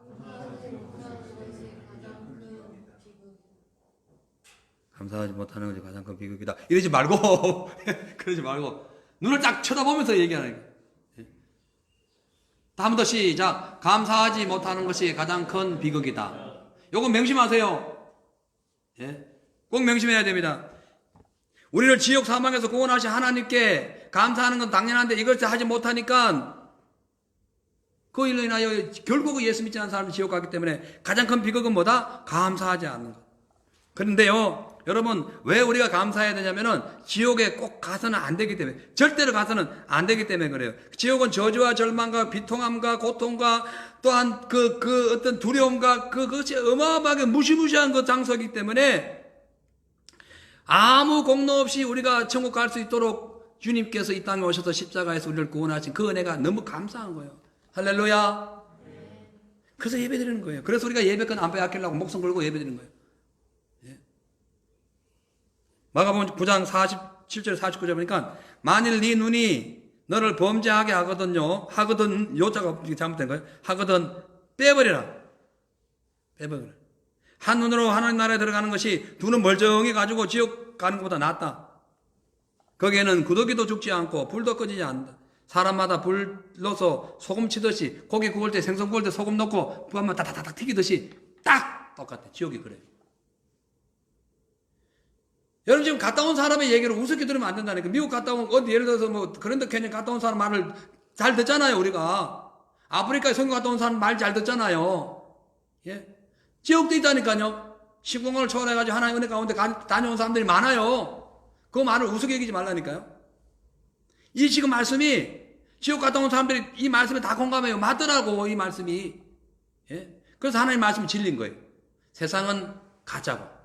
감사하지 못하는 것이 가장 큰 비극이다. 이러지 말고, 그러지 말고, 눈을 딱 쳐다보면서 얘기하는 거예요. 한 번 더 시작. 감사하지 못하는 것이 가장 큰 비극이다. 요거 명심하세요. 예? 꼭 명심해야 됩니다. 우리를 지옥 사망에서 구원하신 하나님께 감사하는 건 당연한데 이것을 하지 못하니까 그 일로 인하여 결국 예수 믿지 않는 사람이 지옥 가기 때문에 가장 큰 비극은 뭐다? 감사하지 않는 것. 그런데요, 여러분, 왜 우리가 감사해야 되냐면은 지옥에 꼭 가서는 안 되기 때문에, 절대로 가서는 안 되기 때문에 그래요. 지옥은 저주와 절망과 비통함과 고통과 또한 그 어떤 두려움과 그것이 어마어마하게 무시무시한 그 장소이기 때문에 아무 공로 없이 우리가 천국 갈 수 있도록 주님께서 이 땅에 오셔서 십자가에서 우리를 구원하신 그 은혜가 너무 감사한 거예요. 할렐루야. 그래서 예배 드리는 거예요. 그래서 우리가 예배권 안 빼앗기려고 목숨 걸고 예배 드리는 거예요. 마가복음 9장 47절 49절 보니까 만일 네 눈이 너를 범죄하게 하거든 요자가 잘못된 거예요. 하거든 빼버려라. 한 눈으로 하나님 나라에 들어가는 것이 두 눈 멀쩡히 가지고 지옥 가는 것보다 낫다. 거기에는 구더기도 죽지 않고 불도 꺼지지 않는다. 사람마다 불러서 소금 치듯이 고기 구울 때 생선 구울 때 소금 넣고 부하면 다다닥 튀기듯이 딱 똑같아. 지옥이 그래요. 여러분 지금 갔다 온 사람의 얘기를 우습게 들으면 안 된다니까. 미국 갔다 온, 어디 예를 들어서 뭐 그런데 괜히 갔다 온 사람 말을 잘 듣잖아요, 우리가. 아프리카에 선교 갔다 온 사람 말 잘 듣잖아요. 예? 지옥도 있다니까요. 시공을 초월해가지고 하나님의 은혜 가운데 다녀온 사람들이 많아요. 그 말을 우습게 얘기하지 말라니까요. 이 지금 말씀이 지옥 갔다 온 사람들이 이 말씀에 다 공감해요. 맞더라고, 이 말씀이. 예? 그래서 하나님 말씀이 진리인 거예요. 세상은 가짜고.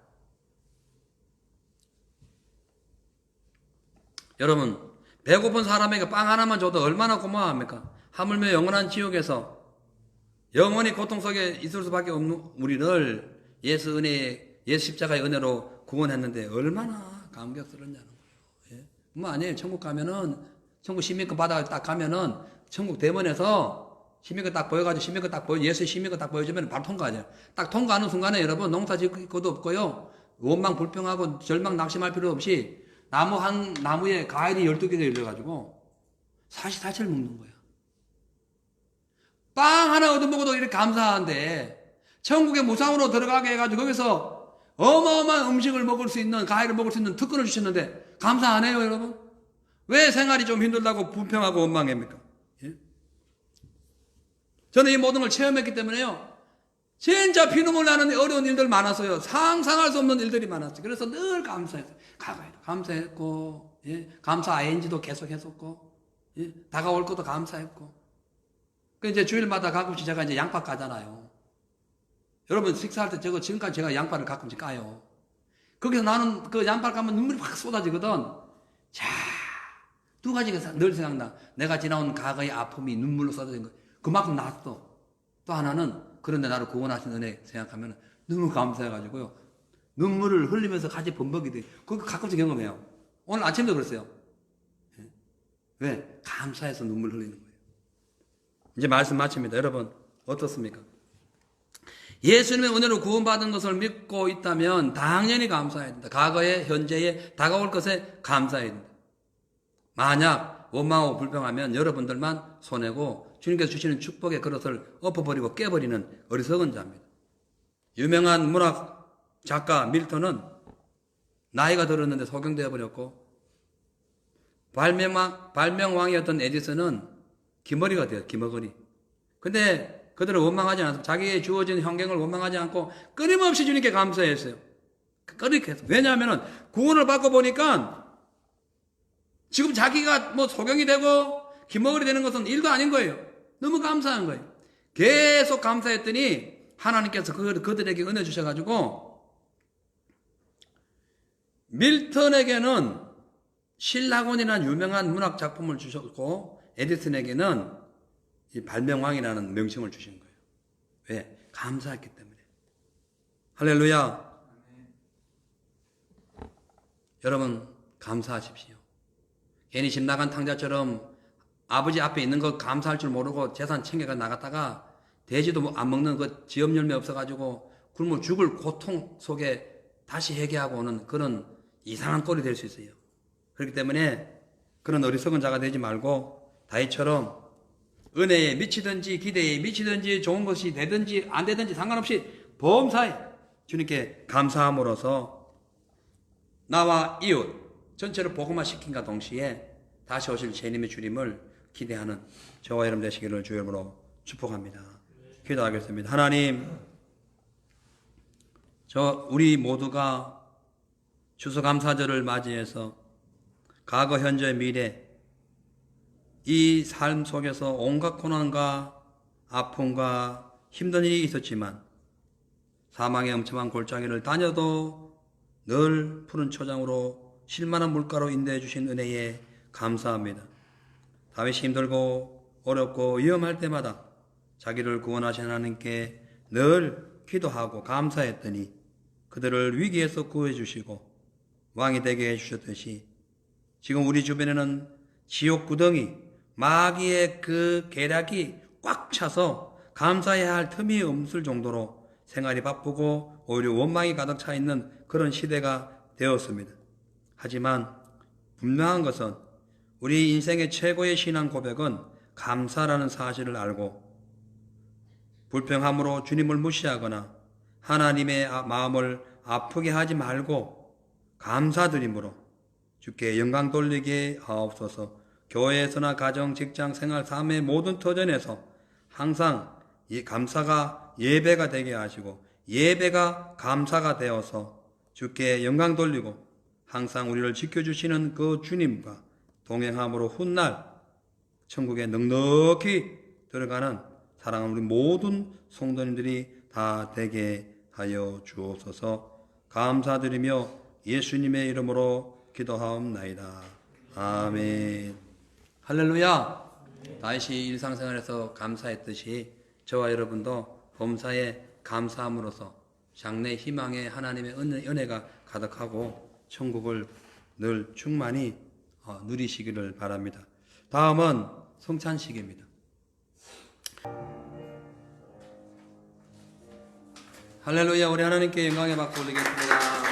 여러분, 배고픈 사람에게 빵 하나만 줘도 얼마나 고마워합니까? 하물며 영원한 지옥에서 영원히 고통 속에 있을 수밖에 없는 우리를 예수 십자가의 은혜로 구원했는데 얼마나 감격스럽냐는 거예요. 예? 뭐 아니에요. 천국 가면은, 천국 시민권 받아 딱 가면은, 천국 대門에서 시민권 딱 보여가지고 예수의 시민권 딱 보여주면 바로 통과하죠. 딱 통과하는 순간에 여러분, 농사 짓을 것도 없고요. 원망 불평하고 절망 낙심할 필요 없이 나무에 과일이 12개가 열려가지고 사시사철 먹는 거야. 빵 하나 얻어먹어도 이렇게 감사한데 천국에 무상으로 들어가게 해가지고 거기서 어마어마한 음식을 먹을 수 있는, 과일을 먹을 수 있는 특권을 주셨는데 감사 안 해요, 여러분? 왜 생활이 좀 힘들다고 불평하고 원망합니까? 예? 저는 이 모든 걸 체험했기 때문에요. 진짜 피눈물 나는 어려운 일들 많았어요. 상상할 수 없는 일들이 많았어요. 그래서 늘 감사했어요. 과거에도 감사했고, 예? 감사 ING도 계속 했었고, 예? 다가올 것도 감사했고. 그 이제 주일마다 가끔씩 제가 이제 양파 까잖아요. 여러분 식사할 때 지금까지 제가 양파를 가끔씩 까요. 거기서 나는 그 양파를 까면 눈물이 확 쏟아지거든. 자, 두 가지가 늘 생각나. 내가 지나온 과거의 아픔이 눈물로 쏟아진 거. 그만큼 났어. 또 하나는 그런데 나를 구원하신 은혜 생각하면 너무 감사해가지고요. 눈물을 흘리면서 같이 범벅이 돼. 그거 가끔씩 경험해요. 오늘 아침도 그랬어요. 왜? 감사해서 눈물 흘리는 거예요. 이제 말씀 마칩니다. 여러분 어떻습니까? 예수님의 은혜로 구원받은 것을 믿고 있다면 당연히 감사해야 된다. 과거에, 현재에, 다가올 것에 감사해야 된다. 만약 원망하고 불평하면 여러분들만 손해고 주님께서 주시는 축복의 그릇을 엎어버리고 깨버리는 어리석은 자입니다. 유명한 문학 작가 밀턴은 나이가 들었는데 소경되어 버렸고 발명왕이었던 에디슨은 기머리가 돼요. 기머거리. 근데 그들은 원망하지 않았어요. 자기의 주어진 환경을 원망하지 않고 끊임없이 주님께 감사했어요. 끊임없이. 왜냐하면 구원을 받고 보니까 지금 자기가 뭐 소경이 되고 기머거리 되는 것은 일도 아닌 거예요. 너무 감사한 거예요. 계속 감사했더니 하나님께서 그들에게 은혜 주셔가지고 밀턴에게는 신라곤이라는 유명한 문학 작품을 주셨고 에디슨에게는 이 발명왕이라는 명칭을 주신 거예요. 왜? 감사했기 때문에. 할렐루야. 여러분 감사하십시오. 괜히 집 나간 탕자처럼 아버지 앞에 있는 거 감사할 줄 모르고 재산 챙겨가 나갔다가 돼지도 안 먹는 그 지업 열매 없어가지고 굶어 죽을 고통 속에 다시 회개하고 오는 그런 이상한 꼴이 될 수 있어요. 그렇기 때문에 그런 어리석은 자가 되지 말고 다윗처럼 은혜에 미치든지 기대에 미치든지 좋은 것이 되든지 안 되든지 상관없이 범사에 주님께 감사함으로써 나와 이웃 전체를 복음화 시킨과 동시에 다시 오실 주님의 주님을 기대하는 저와 여러분 되시기를 주의 이름으로 축복합니다. 기도하겠습니다. 하나님, 우리 모두가 추수감사절을 맞이해서 과거, 현재, 미래 이 삶 속에서 온갖 고난과 아픔과 힘든 일이 있었지만 사망의 엄청난 골짜기를 다녀도 늘 푸른 초장으로 실만한 물가로 인도해 주신 은혜에 감사합니다. 다윗이 힘들고 어렵고 위험할 때마다 자기를 구원하신 하나님께 늘 기도하고 감사했더니 그들을 위기에서 구해 주시고 왕이 되게 해주셨듯이 지금 우리 주변에는 지옥 구덩이, 마귀의 그 계략이 꽉 차서 감사해야 할 틈이 없을 정도로 생활이 바쁘고 오히려 원망이 가득 차 있는 그런 시대가 되었습니다. 하지만 분명한 것은 우리 인생의 최고의 신앙 고백은 감사라는 사실을 알고 불평함으로 주님을 무시하거나 하나님의 마음을 아프게 하지 말고 감사드림으로 주께 영광 돌리게 하옵소서. 교회에서나 가정, 직장, 생활, 삶의 모든 터전에서 항상 이 감사가 예배가 되게 하시고 예배가 감사가 되어서 주께 영광 돌리고 항상 우리를 지켜주시는 그 주님과 동행함으로 훗날 천국에 넉넉히 들어가는 사랑하는 우리 모든 성도님들이 다 되게 하여 주옵소서. 감사드리며 예수님의 이름으로 기도하옵나이다. 아멘. 할렐루야. 다윗이 일상생활에서 감사했듯이 저와 여러분도 범사에 감사함으로써 장래 희망에 하나님의 은혜가 가득하고 천국을 늘 충만히 누리시기를 바랍니다. 다음은 성찬식입니다. 할렐루야. 우리 하나님께 영광의 박수 올리겠습니다.